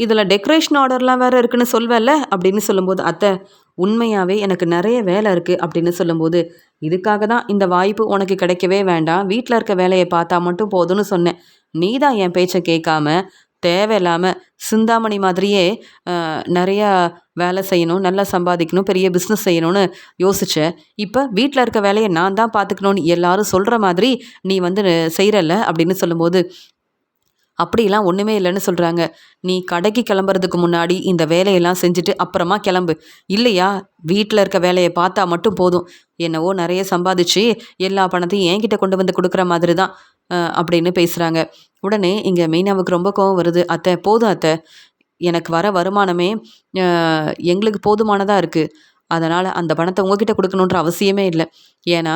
இதில் டெக்கரேஷன் ஆர்டர்லாம் வேறு இருக்குன்னு சொல்வேல்ல அப்படின்னு சொல்லும்போது, அத்தை உண்மையாகவே எனக்கு நிறைய வேலை இருக்குது அப்படின்னு சொல்லும்போது, இதுக்காக தான் இந்த வாய்ப்பு உனக்கு கிடைக்கவே வேண்டாம், வீட்டில் இருக்க வேலையை பார்த்தா மட்டும் போதும்னு சொன்னேன், நீ தான் என் பேச்சை கேட்காம தேவையில்லாமல் சிந்தாமணி மாதிரியே நிறையா வேலை செய்யணும், நல்லா சம்பாதிக்கணும், பெரிய பிஸ்னஸ் செய்யணும்னு யோசித்தேன், இப்போ வீட்டில் இருக்க வேலையை நான் தான் பார்த்துக்கணுன்னு எல்லாரும் சொல்கிற மாதிரி நீ வந்து செய்கிறல்ல அப்படின்னு சொல்லும்போது, அப்படிலாம் ஒன்றுமே இல்லைன்னு சொல்கிறாங்க. நீ கடைக்கு கிளம்புறதுக்கு முன்னாடி இந்த வேலையெல்லாம் செஞ்சுட்டு அப்புறமா கிளம்பு, இல்லையா வீட்டில் இருக்க வேலையை பார்த்தா மட்டும் போதும், என்னவோ நிறைய சம்பாதிச்சு எல்லா பணத்தையும் என்கிட்ட கொண்டு வந்து கொடுக்குற மாதிரி தான் அப்படின்னு பேசுகிறாங்க. உடனே இங்கே மீனாவுக்கு ரொம்ப கோவம் வருது. அத்தை போதும் அத்தை, எனக்கு வர வருமானமே எங்களுக்கு போதுமானதாக இருக்குது, அதனால் அந்த பணத்தை உங்ககிட்ட கொடுக்கணுன்ற அவசியமே இல்லை, ஏன்னா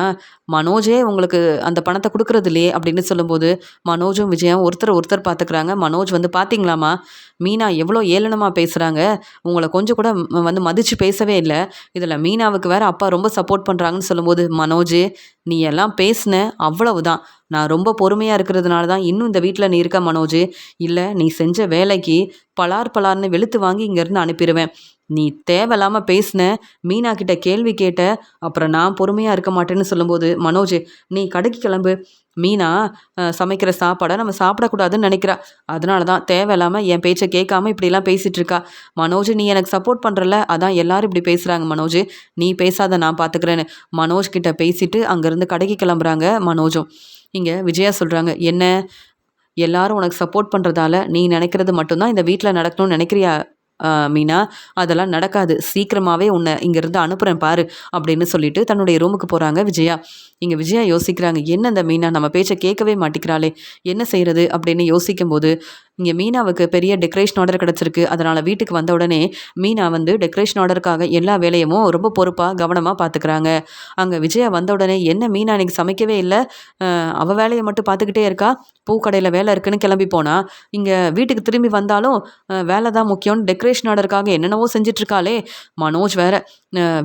மனோஜே உங்களுக்கு அந்த பணத்தை கொடுக்குறது இல்லையே அப்படின்னு சொல்லும்போது மனோஜும் விஜயாவும் ஒருத்தர் பார்த்துக்கிறாங்க. மனோஜ் வந்து, பார்த்தீங்களாம்மா மீனா எவ்வளோ ஏளனமாக பேசுகிறாங்க, உங்களை கொஞ்சம் கூட வந்து மதித்து பேசவே இல்லை, இதில் மீனாவுக்கு வேறு அப்பா ரொம்ப சப்போர்ட் பண்ணுறாங்கன்னு சொல்லும்போது, மனோஜ் நீ எல்லாம் பேசின அவ்வளவுதான், நான் ரொம்ப பொறுமையாக இருக்கிறதுனால தான் இன்னும் இந்த வீட்டில் நீ இருக்க மனோஜ், இல்லை நீ செஞ்ச வேலைக்கு பலார்னு வெளுத்து வாங்கி இங்கேருந்து அனுப்பிடுவேன், நீ தேவையில்லாமல் பேசின, மீனா கிட்ட கேள்வி கேட்ட, அப்புறம் நான் பொறுமையாக இருக்க மாட்டேன்னு சொல்லும்போது, மனோஜ் நீ கடைக்கு கிளம்பு, மீனா சமைக்கிற சாப்பாடை நம்ம சாப்பிடக்கூடாதுன்னு நினைக்கிறா, அதனால தான் தேவையில்லாமல் என் பேச்சை கேட்காம இப்படிலாம் பேசிகிட்டு இருக்கா, மனோஜ் நீ எனக்கு சப்போர்ட் பண்ணுறல, அதான் எல்லாரும் இப்படி பேசுகிறாங்க, மனோஜ் நீ பேசாத நான் பார்த்துக்கிறேன்னு மனோஜ் கிட்ட பேசிட்டு அங்கேருந்து கடைக்கு கிளம்புறாங்க. மனோஜும் இங்கே விஜயா சொல்கிறாங்க, என்ன எல்லாரும் உனக்கு சப்போர்ட் பண்ணுறதால நீ நினைக்கிறது மட்டும்தான் இந்த வீட்டில் நடக்கணும்னு நினைக்கிறியா மீனா, அதெல்லாம் நடக்காது, சீக்கிரமாகவே உன்னை இங்கேருந்து அனுப்புகிறேன் பாரு அப்படின்னு சொல்லிட்டு தன்னுடைய ரூமுக்கு போகிறாங்க விஜயா. இங்கே விஜயா யோசிக்கிறாங்க, என்ன இந்த மீனா நம்ம பேச்சை கேட்கவே மாட்டிக்கிறாளே, என்ன செய்கிறது அப்படின்னு யோசிக்கும் போது இங்கே மீனாவுக்கு பெரிய டெக்கரேஷன் ஆர்டர் கிடச்சிருக்கு. அதனால் வீட்டுக்கு வந்த உடனே மீனா வந்து டெக்கரேஷன் ஆர்டருக்காக எல்லா வேலையும் ரொம்ப பொறுப்பாக கவனமாக பார்த்துக்கிறாங்க. அங்கே விஜயா வந்த உடனே, என்ன மீனா இன்னைக்கு சமைக்கவே இல்லை, அவள் வேலையை மட்டும் பார்த்துக்கிட்டே இருக்கா, பூக்கடையில் வேலை இருக்குன்னு கிளம்பி போனா, இங்கே வீட்டுக்கு திரும்பி வந்தாலும் வேலை தான் முக்கியம்னு டெக்கரேஷன் ஆர்டருக்காக என்னென்னவோ செஞ்சிட்ருக்காளே, மனோஜ் வேற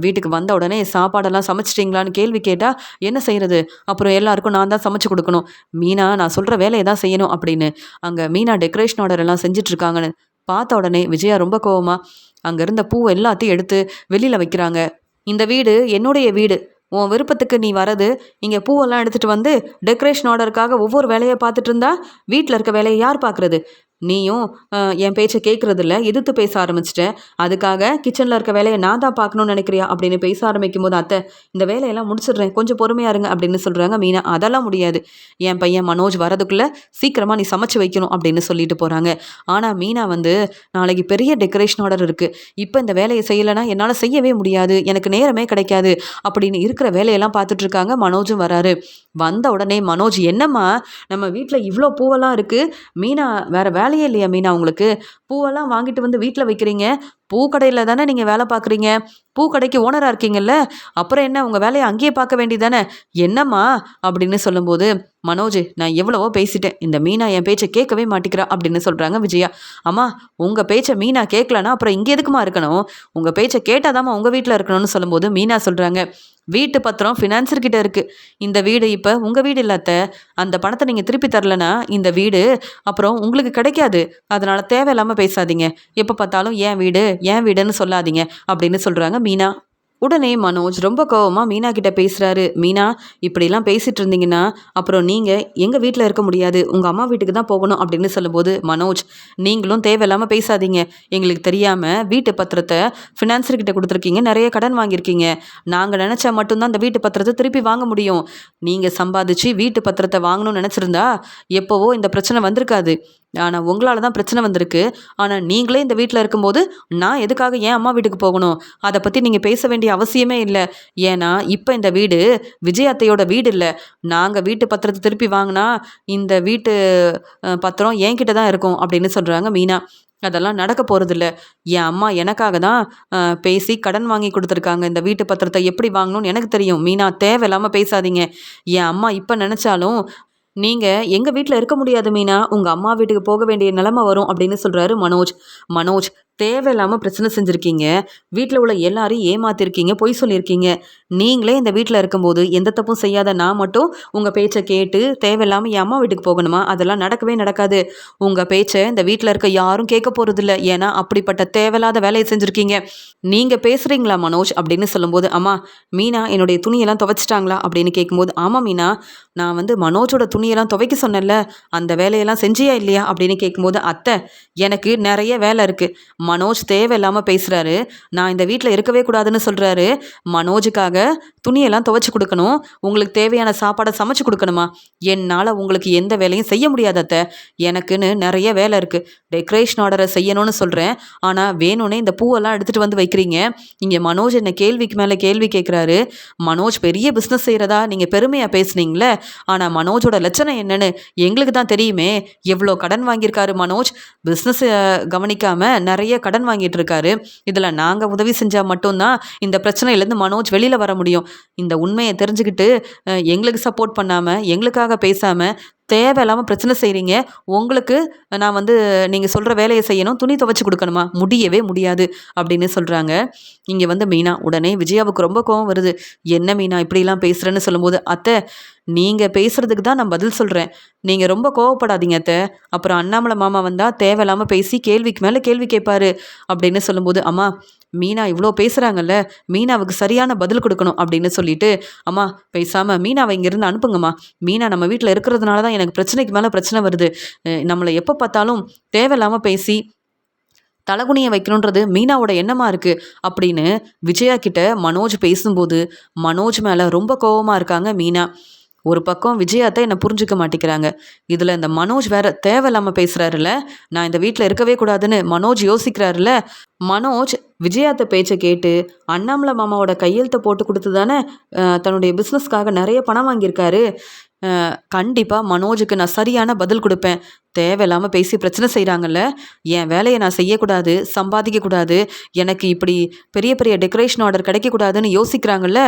வீட்டுக்கு வந்த உடனே சாப்பாடெல்லாம் சமைச்சிட்டிங்களான்னு கேள்வி கேட்டால் என்ன செய்கிறது, அப்புறம் எல்லாருக்கும் நான் தான் சமைச்சு கொடுக்கணும், மீனா நான் சொல்கிற வேலையை தான் செய்யணும் அப்படின்னு அங்கே மீனா டெக்கரேஷன் ஆர்டர் எல்லாம் செஞ்சிட்ருக்காங்கன்னு பார்த்த உடனே விஜயா ரொம்ப கோவமா அங்கே இருந்த பூ எல்லாத்தையும் எடுத்து வெளியில் வைக்கிறாங்க. இந்த வீடு என்னுடைய வீடு, உன் விருப்பத்துக்கு நீ வரது, இங்கே பூவெல்லாம் எடுத்துகிட்டு வந்து டெக்கரேஷன் ஆர்டருக்காக ஒவ்வொரு வேலையை பார்த்துட்டு இருந்தா வீட்டில் இருக்க வேலையை யார் பார்க்குறது, நீயும் என் பேச்சை கேட்குறதில்ல, எதிர்த்து பேச ஆரம்பிச்சிட்டேன், அதுக்காக கிச்சனில் இருக்க வேலையை நான் தான் பார்க்கணும்னு நினைக்கிறியா அப்படின்னு பேச ஆரம்பிக்கும் போது, அத்தை இந்த வேலையெல்லாம் முடிச்சிடுறேன், கொஞ்சம் பொறுமையாக இருங்க அப்படின்னு சொல்கிறாங்க மீனா. அதெல்லாம் முடியாது, என் பையன் மனோஜ் வரதுக்குள்ளே சீக்கிரமாக நீ சமைச்சு வைக்கணும் அப்படின்னு சொல்லிட்டு போகிறாங்க. ஆனால் மீனா வந்து, நாளைக்கு பெரிய டெக்கரேஷன் ஆர்டர் இருக்குது, இப்போ இந்த வேலையை செய்யலைன்னா என்னால் செய்யவே முடியாது, எனக்கு நேரமே கிடைக்காது அப்படின்னு இருக்கிற வேலையெல்லாம் பார்த்துட்ருக்காங்க. மனோஜும் வராரு. வந்த உடனே மனோஜ், என்னம்மா நம்ம வீட்டில் இவ்வளோ பூவெல்லாம் இருக்குது, மீனா வேறு வேலை வேலையே இல்லையா மீனா உங்களுக்கு? பூவெல்லாம் வாங்கிட்டு வந்து வீட்ல வைக்கிறீங்க. பூக்கடையில தானே நீங்க வேலை பார்க்குறீங்க. பூக்கடைக்கு ஓனரா இருக்கீங்கல்ல. அப்புறம் என்ன உங்க வேலைய அங்கேயே பார்க்க வேண்டியதானே. என்னம்மா அப்படின்னு சொல்லும்போது, மனோஜ் நான் எவ்வளவோ பேசிட்டேன். இந்த மீனா என் பேச்ச கேட்கவே மாட்டிக்கிறா அப்படின்னு சொல்றாங்க விஜயா. அம்மா உங்க பேச்ச மீனா கேட்கலன்னா அப்புறம் இங்க எதுக்கும்மா இருக்கணும்? உங்க பேச்ச கேட்டாதாம்மா உங்க வீட்ல இருக்கணும்னு சொல்லும்போது மீனா சொல்றாங்க, வீட்டு பத்திரம் ஃபினான்சர் கிட்ட இருக்கு. இந்த வீடு இப்ப உங்க வீடு இல்ல அத்த. அந்த பணத்த நீங்க திருப்பி தரலன்னா இந்த வீடு அப்புறம் உங்களுக்கு கிடைக்காது. அதனால தேவையில்லாம பேசாதீங்க. எப்ப பார்த்தாலும் என் வீடு, என் வீடுன்னு சொல்லாதீங்க அப்படின்னு சொல்றாங்க மீனா. உடனே மனோஜ் ரொம்ப கோவமா மீனா கிட்ட பேசுறாரு. மீனா இப்படிலாம் பேசிட்டு இருந்தீங்கன்னா அப்புறம் நீங்க எங்க வீட்ல இருக்க முடியாது. உங்க அம்மா வீட்டுக்கு தான் போகணும் அப்படின்னு சொல்லும்போது, மனோஜ் நீங்களும் தேவையில்லாம பேசாதீங்க. எங்களுக்கு தெரியாம வீட்டு பத்திரத்த ஃபினான்சர் கிட்ட கொடுத்துருக்கீங்க. நிறைய கடன் வாங்கியிருக்கீங்க. நாங்க நினைச்சா மட்டும்தான் அந்த வீட்டு பத்திரத்த திருப்பி வாங்க முடியும். நீங்க சம்பாதிச்சு வீட்டு பத்திரத்த வாங்கணும்னு நினைச்சிருந்தா எப்பவோ இந்த பிரச்சனை வந்திருக்காது. ஆனா உங்களால தான் பிரச்சனை வந்திருக்கு. ஆனா நீங்களே இந்த வீட்ல இருக்கும்போது நான் எதுக்காக என் அம்மா வீட்டுக்கு போகணும்? அத பத்தி நீங்க பேச வேண்டிய அவசியமே இல்ல. ஏன்னா, இப்ப இந்த வீடு விஜய் அத்தையோட வீடு இல்ல. நாங்க வீட்டு பத்திரத்த திருப்பி வாங்குனா, இந்த வீட்டு பத்திரம் என்கிட்ட தான் இருக்கும் அப்படின்னு சொல்றாங்க மீனா. அதெல்லாம் நடக்க போறதில்ல. என் அம்மா எனக்காக தான் பேசி கடன் வாங்கி குடுத்துருக்காங்க. இந்த வீட்டு பத்திரத்த எப்படி வாங்கணும்னு எனக்கு தெரியும். மீனா தேவையில்லாம பேசாதீங்க. என் அம்மா இப்ப நெனச்சாலும் நீங்க எங்க வீட்ல இருக்க முடியாது மீனா. உங்க அம்மா வீட்டுக்கு போக வேண்டிய நிலைமை வரும் அப்படின்னு சொல்றாரு மனோஜ். மனோஜ் தேவையில்லாம பிரச்சனை செஞ்சிருக்கீங்க. வீட்ல உள்ள எல்லாரையும் ஏமாத்திருக்கீங்க. பொய் சொல்லியிருக்கீங்க. நீங்களே இந்த வீட்ல இருக்கும்போது எந்த தப்பும் செய்யாத நான் மட்டும் உங்க பேச்ச கேட்டு தேவையில்லாம என் அம்மா வீட்டுக்கு போகணுமா? அதெல்லாம் நடக்கவே நடக்காது. உங்க பேச்ச இந்த வீட்ல இருக்க யாரும் கேட்க போறதில்ல. ஏன்னா அப்படிப்பட்ட தேவையில்லாத வேலைய செஞ்சிருக்கீங்க. நீங்க பேசுறீங்களா மனோஜ் அப்படின்னு சொல்லும்போது, அம்மா மீனா என்னுடைய துணியெல்லாம் துவைச்சிட்டாங்களா? அப்படின்னு கேட்கும்போது, ஆமா மீனா நான் வந்து மனோஜோட துணியெல்லாம் துவைக்க சொன்னேன்ல. அந்த வேலையெல்லாம் செஞ்சியா இல்லையா? அப்படின்னு கேட்கும்போது, அத்தை எனக்கு நெறைய வேலை இருக்கு. மனோஜ் தேவையில்லாம பேசுறாரு. நான் இந்த வீட்ல இருக்கவே கூடாதுன்னு சொல்றாரு. மனோஜுக்காக துணியெல்லாம் துவைச்சு குடுக்கணும். உங்களுக்கு தேவையான சாப்பாட சமைச்சு குடுக்கணுமா? என்னால உங்களுக்கு எந்த வேலையும் செய்ய முடியாது அத்த. எனக்குன்னு நெறைய வேலை இருக்கு. டெக்கரேஷன் ஆர்டர செய்யணும்னு சொல்றேன். ஆனா வேணும்னே இந்த பூவெல்லாம் எடுத்துட்டு வந்து வைக்கிறீங்க. இங்க மனோஜ் என்ன கேள்விக்கு மேல கேள்வி கேட்குறாரு. மனோஜ் பெரிய பிசினஸ் செய்றதா நீங்க பெருமையா பேசுனீங்கல்ல. ஆனா மனோஜோட லட்சணம் என்னன்னு எங்களுக்கு தான் தெரியுமே. எவ்வளோ கடன் வாங்கியிருக்காரு மனோஜ். பிசினஸ் கவனிக்காம நெறைய கடன் வாங்கிட்டு இருக்காரு. இதுல நாங்க உதவி செஞ்சா மட்டும் தான் இந்த பிரச்சனையிலேருந்து மனோஜ் வெளியில வர முடியும். இந்த உண்மைய தெரிஞ்சுக்கிட்டு எங்களுக்கு சப்போர்ட் பண்ணாம, எங்களுக்காக பேசாம தேவையில்லாம பிரச்சனை செய்றீங்க. உங்களுக்கு நான் வந்து நீங்க சொல்ற வேலைய செய்யணும். துணி துவைச்சு குடுக்கணுமா? முடியவே முடியாது அப்படின்னு சொல்றாங்க. இங்க வந்து மீனா உடனே விஜயாவுக்கு ரொம்ப கோவம் வருது. என்ன மீனா இப்படிலாம் பேசுறேன்னு சொல்லும்போது, அத்தை நீங்க பேசுறதுக்கு தான் நான் பதில் சொல்றேன். நீங்க ரொம்ப கோவப்படாதீங்க அத்தை. அப்புறம் அண்ணாமலை மாமா வந்தா தேவையில்லாம பேசி கேள்விக்கு மேல கேள்வி கேட்பாரு அப்படின்னு சொல்லும்போது, அம்மா மீனா இவ்வளோ பேசுறாங்கல்ல, மீனாவுக்கு சரியான பதில் குடுக்கணும் அப்படின்னு சொல்லிட்டு, அம்மா பேசாம மீனாவ இங்கேருந்து அனுப்புங்கம்மா. மீனா நம்ம வீட்ல இருக்கிறதுனால தான் எனக்கு பிரச்சனைக்கு மேல பிரச்சனை வருது. நம்மள எப்ப பார்த்தாலும் தேவையில்லாம பேசி தலகுனிய வைக்கணுன்றது மீனாவோட எண்ணமா இருக்கு அப்படின்னு விஜயா கிட்ட மனோஜ் பேசும்போது, மனோஜ் மேல ரொம்ப கோவமா இருக்காங்க மீனா. ஒரு பக்கம் விஜயாத்த என்ன புரிஞ்சுக்க மாட்டேங்கிறாங்க. இதுல இந்த மனோஜ் வேற தேவையில்லாம பேசுறாருல்ல. நான் இந்த வீட்ல இருக்கவே கூடாதுன்னு மனோஜ் யோசிக்கிறாருல்ல. மனோஜ் விஜயாத்த பேச்ச கேட்டு அண்ணாமலை மாமாவோட கையெழுத்த போட்டு குடுத்து தானே தன்னுடைய பிசினஸ்க்காக நெறைய பணம் வாங்கியிருக்காரு. கண்டிப்பா மனோஜுக்கு நான் சரியான பதில் குடுப்பேன். தேவையில்லாம பேசி பிரச்சனை செய்றாங்கல்ல. என் வேலைய நான் செய்யக்கூடாது, சம்பாதிக்கக்கூடாது, எனக்கு இப்படி பெரிய பெரிய டெக்கரேஷன் ஆர்டர் கிடைக்கக்கூடாதுன்னு யோசிக்கிறாங்கல்ல.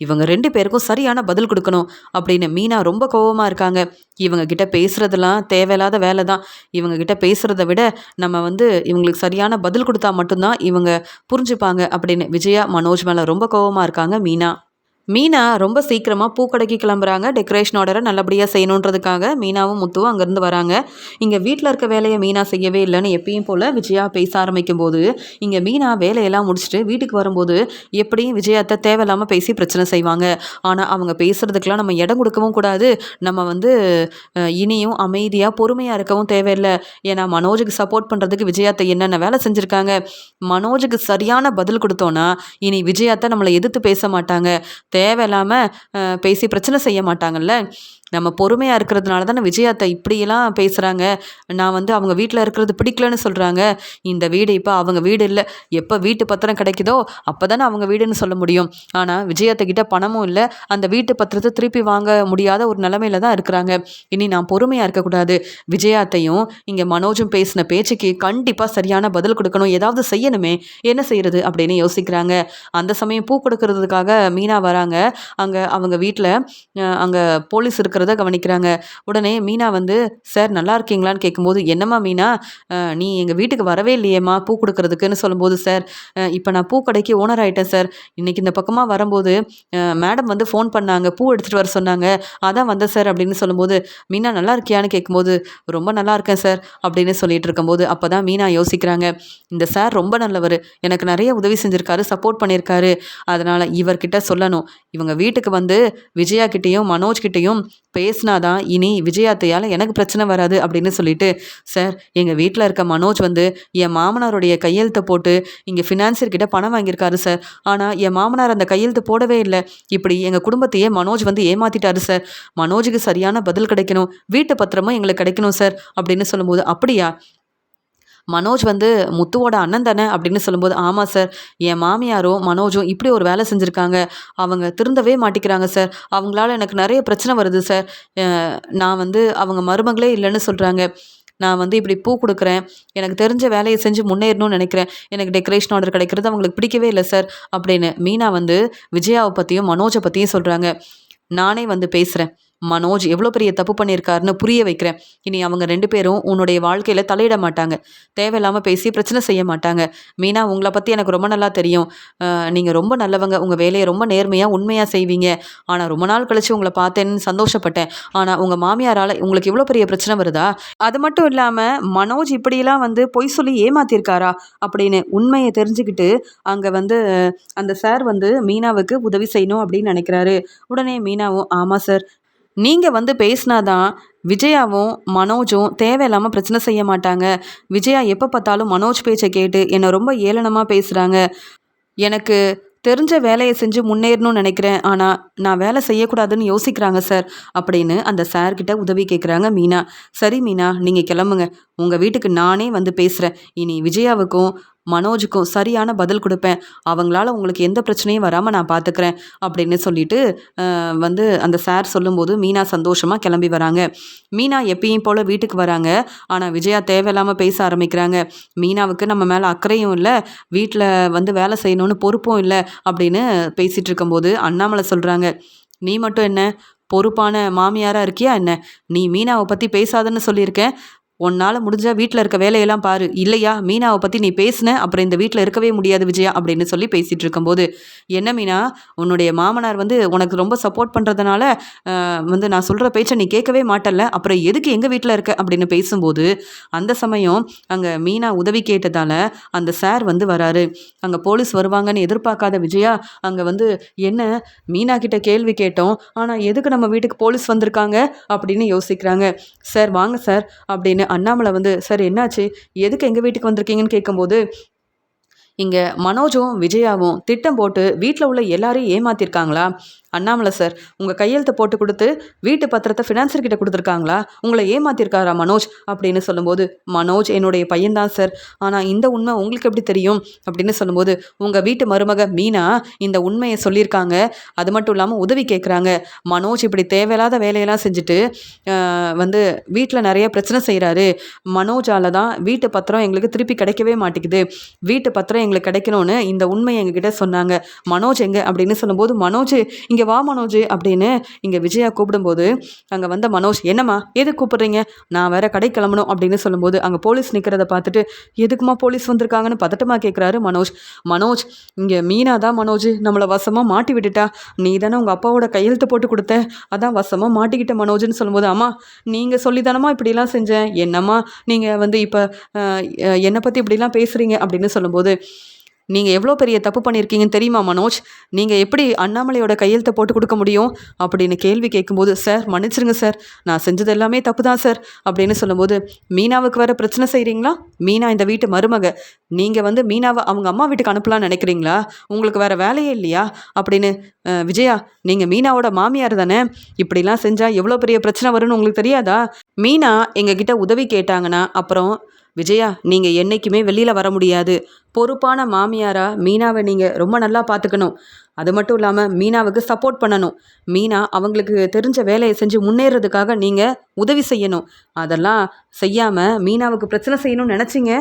இவங்க 2 பேருக்கும் சரியான பதில் குடுக்கணும் அப்படின்னு மீனா ரொம்ப கோவமா இருக்காங்க. இவங்க கிட்ட பேசுறதெல்லாம் தேவையில்லாத வேலை தான். இவங்க கிட்ட பேசுறத விட நம்ம வந்து இவங்களுக்கு சரியான பதில் குடுத்தா மட்டும் தான் இவங்க புரிஞ்சுப்பாங்க அப்படின்னு விஜயா, மனோஜ் மேல ரொம்ப கோவமா இருக்காங்க மீனா. மீனா ரொம்ப சீக்கிரமா பூக்கடைக்கு கிளம்புறாங்க. டெக்கரேஷன் ஆர்டர நல்லபடியா செய்யணுன்றதுக்காக மீனாவும், முத்துவும் அங்கேருந்து வராங்க. இங்க வீட்ல இருக்க வேலைய மீனா செய்யவே இல்லன்னு எப்பயும் போல விஜயா பேச ஆரம்பிக்கும்போது, இங்க மீனா வேலையெல்லாம் முடிச்சுட்டு வீட்டுக்கு வரும்போது, எப்படியும் விஜயாத்த தேவையில்லாம பேசி பிரச்சனை செய்வாங்க. ஆனா அவங்க பேசுறதுக்கெல்லாம் நம்ம இடம் கொடுக்கவும் கூடாது. நம்ம வந்து இனியும் அமைதியா, பொறுமையா இருக்கவும் தேவையில்ல. ஏன்னா மனோஜுக்கு சப்போர்ட் பண்றதுக்கு விஜயாத்த என்னென்ன வேலை செஞ்சிருக்காங்க. மனோஜுக்கு சரியான பதில் குடுத்தோம்னா, இனி விஜயாத்த நம்மள எதிர்த்து பேச மாட்டாங்க. தேவையில்லாம பேசி பிரச்சனை செய்ய மாட்டாங்கல்ல. நம்ம பொறுமையா இருக்கிறதுனால தானே விஜயா அத்தை இப்படியெல்லாம் பேசுறாங்க. நான் வந்து அவங்க வீட்ல இருக்கிறது பிடிக்கலன்னு சொல்றாங்க. இந்த வீடு இப்ப அவங்க வீடு இல்ல. எப்ப வீட்டு பத்திரம் கிடைக்குதோ அப்பதானே அவங்க வீடுன்னு சொல்ல முடியும். ஆனா விஜயா அத்தை கிட்ட பணமும் இல்ல. அந்த வீட்டு பத்திரத்த திருப்பி வாங்க முடியாத ஒரு நிலைமையில தான் இருக்கிறாங்க. இனி நான் பொறுமையா இருக்கக்கூடாது. விஜயா அத்தையும் இங்க மனோஜும் பேசின பேச்சுக்கு கண்டிப்பா சரியான பதில் குடுக்கணும். ஏதாவது செய்யணுமே! என்ன செய்றது? அப்படின்னு யோசிக்கிறாங்க. அந்த சமயம் பூ கொடுக்கறதுக்காக மீனா வராங்க. அங்க அவங்க வீட்ல அங்க போலீஸ் இருக்கிறத கவனிக்கிறாங்க. உடனே மீனா வந்து, "சார் நல்லா இருக்கீங்களான்னு?" கேட்கும்போது, "என்னம்மா மீனா, நீ எங்க வீட்டுக்கு வரவே இல்லையேம்மா பூ குடுக்கறதுக்குன்னு" சொல்லும்போது, "சார் இப்ப நான் பூ கடைக்கு ஓனர் ஆயிட்டேன் சார். இன்னைக்கு இந்த பக்கமா வரும்போது மேடம் வந்து ஃபோன் பண்ணாங்க. பூ எடுத்துட்டு வர சொன்னாங்க. அதான் வந்தேன் சார்" அப்படின்னு சொல்லும்போது, "மீனா நல்லா இருக்கியான்னு?" கேட்கும்போது, "ரொம்ப நல்லா இருக்கேன் சார்" அப்படின்னு சொல்லிட்டு இருக்கும்போது, அப்பதான் மீனா யோசிக்கிறாங்க. இந்த சார் ரொம்ப நல்லவரு. எனக்கு நெறைய உதவி செஞ்சிருக்காரு, சப்போர்ட் பண்ணியிருக்காரு. அதனால இவர்கிட்ட சொல்லணும். இவங்க வீட்டுக்கு வந்து விஜயா கிட்டயும், மனோஜ் கிட்டயும் பேசினா தான் இனி விஜயா அத்தையால எனக்கு பிரச்சனை வராது அப்படின்னு சொல்லிட்டு, "சார் எங்க வீட்ல இருக்க மனோஜ் வந்து என் மாமனாருடைய கையெழுத்த போட்டு இங்க ஃபினான்சியர் கிட்ட பணம் வாங்கியிருக்காரு சார். ஆனா என் மாமனார் அந்த கையெழுத்து போடவே இல்ல. இப்படி எங்க குடும்பத்தையே மனோஜ் வந்து ஏமாத்திட்டாரு சார். மனோஜுக்கு சரியான பதில் கிடைக்கணும். வீட்டு பத்திரமும் எங்களுக்கு கிடைக்கணும் சார்" அப்படின்னு சொல்லும்போது, "அப்படியா? மனோஜ் வந்து முத்துவோட அண்ணன் தானே?" அப்படின்னு சொல்லும்போது, "ஆமா சார். என் மாமியாரும், மனோஜும் இப்படி ஒரு வேலை செஞ்சுருக்காங்க. அவங்க திருந்தவே மாட்டிக்கிறாங்க சார். அவங்களால எனக்கு நெறைய பிரச்சனை வருது சார். அ நான் வந்து அவங்க மருமகளே இல்லன்னு சொல்றாங்க. நான் வந்து இப்படி பூ குடுக்குறேன். எனக்கு தெரிஞ்ச வேலைய செஞ்சு முன்னேறணும்னு நெனைக்கிறேன். எனக்கு டெக்கரேஷன் ஆர்டர் கிடைக்கிறது அவங்களுக்கு பிடிக்கவே இல்ல சார்" அப்படின்னு மீனா வந்து விஜயாவ பத்தியும், மனோஜ பத்தியும் சொல்றாங்க. "நானே வந்து பேசுறேன். மனோஜ் எவ்வளோ பெரிய தப்பு பண்ணியிருக்காருன்னு புரிய வைக்கிறேன். இனி அவங்க 2 பேரும் உன்னுடைய வாழ்க்கையில தலையிட மாட்டாங்க. தேவையில்லாம பேசி பிரச்சனை செய்ய மாட்டாங்க. மீனா உங்கள பத்தி எனக்கு ரொம்ப நல்லா தெரியும். நீங்க ரொம்ப நல்லவங்க. உங்க வேலைய ரொம்ப நேர்மையா, உண்மையா செய்வீங்க. ஆனா ரொம்ப நாள் கழிச்சு உங்கள பார்த்தேன்னு சந்தோஷப்பட்டேன். ஆனா உங்க மாமியாரால உங்களுக்கு இவ்வளோ பெரிய பிரச்சனை வருதா? அது மட்டும் இல்லாம மனோஜ் இப்படியெல்லாம் வந்து பொய் சொல்லி ஏமாத்தியிருக்காரா?" அப்படின்னு உண்மைய தெரிஞ்சுக்கிட்டு அங்க வந்து அந்த சார் வந்து மீனாவுக்கு உதவி செய்யணும் அப்படின்னு நெனைக்கிறாரு. உடனே மீனாவும், "ஆமா சார். நீங்க வந்து பேசினா தான் விஜயாவும், மனோஜும் தேவையில்லாம பிரச்சனை செய்ய மாட்டாங்க. விஜயா எப்ப பார்த்தாலும் மனோஜ் பேச்ச கேட்டு என்ன ரொம்ப ஏளனமா பேசுறாங்க. எனக்கு தெரிஞ்ச வேலைய செஞ்சு முன்னேறணும்னு நெனைக்கிறேன். ஆனா, நான் வேலை செய்யக்கூடாதுன்னு யோசிக்கிறாங்க சார்" அப்படின்னு அந்த சார் கிட்ட உதவி கேட்குறாங்க மீனா. "சரி மீனா, நீங்க கிளம்புங்க. உங்க வீட்டுக்கு நானே வந்து பேசுறேன். இனி விஜயாவுக்கும், மனோஜுக்கும் சரியான பதில் குடுப்பேன். அவங்களால உங்களுக்கு எந்த பிரச்சனையும் வராம நான் பார்த்துக்கிறேன்" அப்படின்னு சொல்லிட்டு வந்து அந்த சார் சொல்லும்போது மீனா சந்தோஷமா கிளம்பி வராங்க. மீனா எப்பயும் போல வீட்டுக்கு வராங்க. ஆனா விஜயா தேவையில்லாம பேச ஆரம்பிக்கிறாங்க. மீனாவுக்கு நம்ம மேல அக்கறையும் இல்ல, வீட்ல வந்து வேலை செய்யணும்னு பொறுப்பும் இல்ல அப்படின்னு பேசிட்டு இருக்கும்போது அண்ணாமலை சொல்றாங்க, "நீ மட்டும் என்ன பொறுப்பான மாமியாரா இருக்கியா என்ன? நீ மீனாவ பத்தி பேசாதன்னு சொல்லியிருக்கேன். உன்னால முடிஞ்சா வீட்ல இருக்க வேலையெல்லாம் பாரு. இல்லையா மீனாவ பத்தி நீ பேசின, அப்புறம் இந்த வீட்ல இருக்கவே முடியாது விஜயா" அப்படின்னு சொல்லி பேசிட்டு இருக்கும்போது, "என்ன மீனா, உன்னுடைய மாமனார் வந்து உனக்கு ரொம்ப சப்போர்ட் பண்றதுனால வந்து நான் சொல்ற பேச்ச நீ கேட்கவே மாட்டல்ல. அப்புறம் எதுக்கு எங்க வீட்ல இருக்க?" அப்படின்னு பேசும்போது, அந்த சமயம் அங்க மீனா உதவி கேட்டதால அந்த சார் வந்து வராரு. அங்க போலீஸ் வருவாங்கன்னு எதிர்பார்க்காத விஜயா, அங்க வந்து, "என்ன மீனா கிட்ட கேள்வி கேட்டோம். ஆனா எதுக்கு நம்ம வீட்டுக்கு போலீஸ் வந்திருக்காங்க?" அப்படின்னு யோசிக்கிறாங்க. "சார் வாங்க சார்" அப்படின்னு அண்ணாமலை வந்து, "சார் என்னாச்சு? எதுக்கு எங்க வீட்டுக்கு வந்திருக்கீங்கன்னு?" கேட்கும்போது, "இங்க மனோஜும், விஜயாவும் திட்டம் போட்டு வீட்ல உள்ள எல்லாரையும் ஏமாத்தியிருக்காங்களா? அண்ணாமலை சார், உங்க கையெழுத்த போட்டு குடுத்து, வீட்டு பத்திரத்த ஃபினான்சர் கிட்ட குடுத்துருக்காங்களா? உங்கள ஏமாத்தியிருக்காரா மனோஜ்?" அப்படின்னு சொல்லும்போது, "மனோஜ் என்னுடைய பையன் தான் சார். ஆனா இந்த உண்மை உங்களுக்கு எப்படி தெரியும்?" அப்படின்னு சொல்லும்போது, "உங்க வீட்டு மருமக மீனா இந்த உண்மைய சொல்லியிருக்காங்க. அது மட்டும் இல்லாம உதவி கேட்குறாங்க. மனோஜ் இப்படி தேவையில்லாத வேலையெல்லாம் செஞ்சுட்டு, வந்து வீட்ல நெறைய பிரச்சனை செய்றாரு. மனோஜால தான் வீட்டு பத்திரம் எங்களுக்கு திருப்பி கிடைக்கவே மாட்டேங்குது. வீட்டு பத்திரம் எங்களுக்கு கிடைக்கணும்னு இந்த உண்மைய எங்ககிட்ட சொன்னாங்க. மனோஜ் எங்க?" அப்படின்னு சொல்லும்போது, "மனோஜ் இங்க வா மனோஜ்" அப்படின்னு இங்க விஜயா கூப்பிடும்போது, அங்க வந்த மனோஜ், "என்னம்மா எதுக்கு கூப்பிடுறீங்க? நான் வேற கடைக்கு கிளம்பணும்" அப்படின்னு சொல்லும்போது, அங்க போலீஸ் நிக்கிறத பார்த்துட்டு, "எதுக்கும்மா போலீஸ் வந்திருக்காங்கன்னு?" பதட்டமா கேட்குறாரு மனோஜ். "மனோஜ், இங்க மீனா தான் மனோஜ் நம்மள வசமா மாட்டி விட்டுட்டா. நீ தானே உங்க அப்பாவோட கையெழுத்து போட்டு குடுத்த. அதான் வசமா மாட்டிக்கிட்ட மனோஜ்ன்னு" சொல்லும்போது, "அம்மா நீங்க சொல்லி தானம்மா இப்படிலாம் செஞ்சேன். என்னம்மா நீங்க வந்து இப்ப அ என்ன பத்தி இப்படிலாம் பேசுறீங்க?" அப்படின்னு சொல்லும்போது, நீங்கள் எவ்வளோ பெரிய தப்பு பண்ணியிருக்கீங்கன்னு தெரியுமா மனோஜ்? நீங்கள் எப்படி அண்ணாமலையோட கையெழுத்தை போட்டு கொடுக்க முடியும் அப்படின்னு கேள்வி கேட்கும்போது, சார் மன்னிச்சிருங்க சார், நான் செஞ்சது எல்லாமே தப்பு தான் சார் அப்படின்னு சொல்லும்போது, மீனாவுக்கு வேற பிரச்சனை செய்கிறீங்களா? மீனா இந்த வீட்டு மருமக. நீங்கள் வந்து மீனாவை அவங்க அம்மா வீட்டுக்கு அனுப்பலாம்னு நினைக்கிறீங்களா? உங்களுக்கு வேற வேலையே இல்லையா அப்படின்னு. விஜயா, நீங்கள் மீனாவோட மாமியார் தானே? இப்படிலாம் செஞ்சால் எவ்வளோ பெரிய பிரச்சனை வரும்னு உங்களுக்கு தெரியாதா? மீனா எங்ககிட்ட உதவி கேட்டாங்கன்னா அப்புறம் விஜயா, நீங்கள் என்றைக்குமே வெளியில் வர முடியாது. பொறுப்பான மாமியாரா மீனாவை நீங்கள் ரொம்ப நல்லா பார்த்துக்கணும். அது மட்டும் இல்லாமல் மீனாவுக்கு சப்போர்ட் பண்ணணும். மீனா அவங்களுக்கு தெரிஞ்ச வேலையை செஞ்சு முன்னேறதுக்காக நீங்கள் உதவி செய்யணும். அதெல்லாம் செய்யாமல் மீனாவுக்கு பிரச்சனை செய்யணும்னு நினச்சிங்க,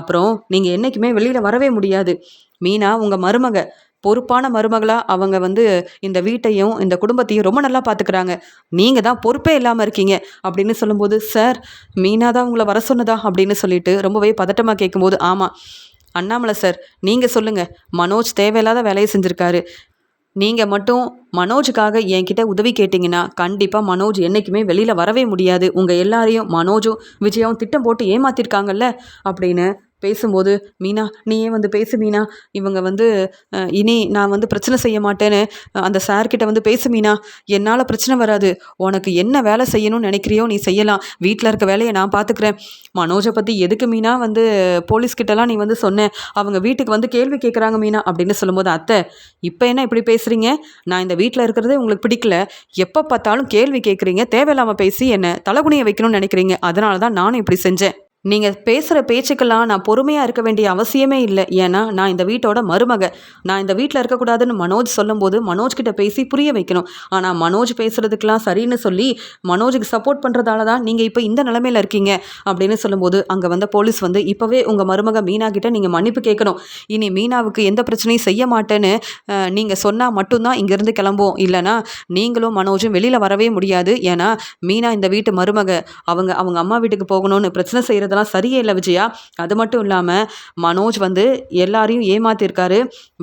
அப்புறம் நீங்கள் என்றைக்குமே வெளியில் வரவே முடியாது. மீனா உங்கள் மருமக. பொறுப்பான மருமகளா அவங்க வந்து இந்த வீட்டையும் இந்த குடும்பத்தையும் ரொம்ப நல்லா பார்த்துக்கிறாங்க. நீங்கள் தான் பொறுப்பே இல்லாமல் இருக்கீங்க அப்படின்னு சொல்லும்போது, சார் மீனா தான் உங்களை வர சொன்னதா அப்படின்னு சொல்லிட்டு ரொம்பவே பதட்டமாக கேட்கும்போது, ஆமாம் அண்ணாமலை சார், நீங்கள் சொல்லுங்கள். மனோஜ் தேவையில்லாத வேலையை செஞ்சுருக்காரு. நீங்கள் மட்டும் மனோஜுக்காக என்கிட்ட உதவி கேட்டிங்கன்னா கண்டிப்பாக மனோஜ் என்றைக்குமே வெளியில் வரவே முடியாது. உங்கள் எல்லாரையும் மனோஜும் விஜயாவும் திட்டம் போட்டு ஏமாத்திருக்காங்கல்ல அப்படின்னு பேசும்போது, மீனா நீயே வந்து பேசு மீனா, இவங்க வந்து இனி நான் வந்து பிரச்சனை செய்ய மாட்டேன்னு அந்த சார்கிட்ட வந்து பேசு மீனா, என்னால் பிரச்சனை வராது. உனக்கு என்ன வேலை செய்யணும்னு நினைக்கிறியோ நீ செய்யலாம். வீட்டில் இருக்க வேலையை நான் பார்த்துக்கிறேன். மனோஜை பற்றி எதுக்கு மீனா வந்து போலீஸ்கிட்டலாம் நீ வந்து சொன்ன? அவங்க வீட்டுக்கு வந்து கேள்வி கேட்குறாங்க மீனா அப்படின்னு சொல்லும்போது, அத்தை இப்போ என்ன இப்படி பேசுகிறீங்க? நான் இந்த வீட்டில் இருக்கிறதே உங்களுக்கு பிடிக்கல. எப்போ பார்த்தாலும் கேள்வி கேட்குறீங்க. தேவையில்லாமல் பேசி என்னை தலகுனியை வைக்கணும்னு நினைக்கிறீங்க. அதனால தான் நானும் இப்படி செஞ்சேன். நீங்கள் பேசுகிற பேச்சுக்கெல்லாம் நான் பொறுமையாக இருக்க வேண்டிய அவசியமே இல்லை. ஏன்னா நான் இந்த வீட்டோட மருமக. நான் இந்த வீட்டில் இருக்கக்கூடாதுன்னு மனோஜ் சொல்லும்போது மனோஜ்கிட்ட பேசி புரிய வைக்கணும். ஆனால் மனோஜ் பேசுகிறதுக்கெலாம் சரின்னு சொல்லி மனோஜுக்கு சப்போர்ட் பண்ணுறதால தான் நீங்கள் இப்போ இந்த நிலமையில் இருக்கீங்க அப்படின்னு சொல்லும்போது, அங்கே வந்த போலீஸ் வந்து இப்போவே உங்கள் மருமக மீனா கிட்ட நீங்கள் மன்னிப்பு கேட்கணும். இனி மீனாவுக்கு எந்த பிரச்சனையும் செய்ய மாட்டேன்னு நீங்கள் சொன்னால் மட்டும்தான் இங்கேருந்து கிளம்புவோம். இல்லைனா நீங்களும் மனோஜும் வெளியில் வரவே முடியாது. ஏன்னா மீனா இந்த வீட்டு மருமக. அவங்க அவங்க அம்மா வீட்டுக்கு போகணும்னு பிரச்சனை செய்கிறது அதெல்லாம் சரியே இல்லை விஜயா. அது மட்டும் இல்லாமல் மனோஜ் வந்து எல்லாரையும் ஏமாத்திருக்காரு.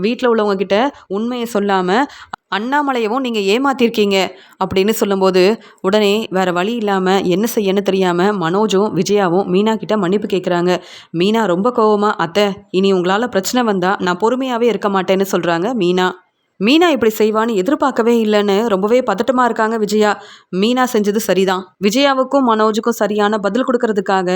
வீட்டில் உள்ளவங்க கிட்ட உண்மையை சொல்லாமல் அண்ணாமலையவும் நீங்கள் ஏமாத்திருக்கீங்க அப்படின்னு சொல்லும்போது, உடனே வேறு வழி இல்லாமல் என்ன செய்யன்னு தெரியாமல் மனோஜும் விஜயாவும் மீனா கிட்ட மன்னிப்பு கேட்குறாங்க. மீனா ரொம்ப கோவமாக, அத்தை இனி உங்களால் பிரச்சனை வந்தால் நான் பொறுமையாகவே இருக்க மாட்டேன்னு சொல்கிறாங்க மீனா. மீனா இப்படி செய்வான்னு எதிர்பார்க்கவே இல்லைன்னு ரொம்பவே பதட்டமாக இருக்காங்க விஜயா. மீனா செஞ்சது சரிதான். விஜயாவுக்கும் மனோஜுக்கும் சரியான பதில் கொடுக்கறதுக்காக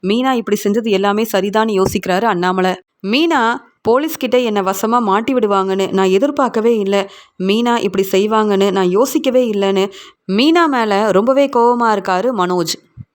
மீனா இப்படி செஞ்சது எல்லாமே சரிதான்னு யோசிக்கிறாரு அண்ணாமலை. மீனா போலீஸ்கிட்ட என்னை வசமாக மாட்டி விடுவாங்கன்னு நான் எதிர்பார்க்கவே இல்லை. மீனா இப்படி செய்வாங்கன்னு நான் யோசிக்கவே இல்லைன்னு மீனா மேலே ரொம்பவே கோவமாக இருக்காரு மனோஜ்.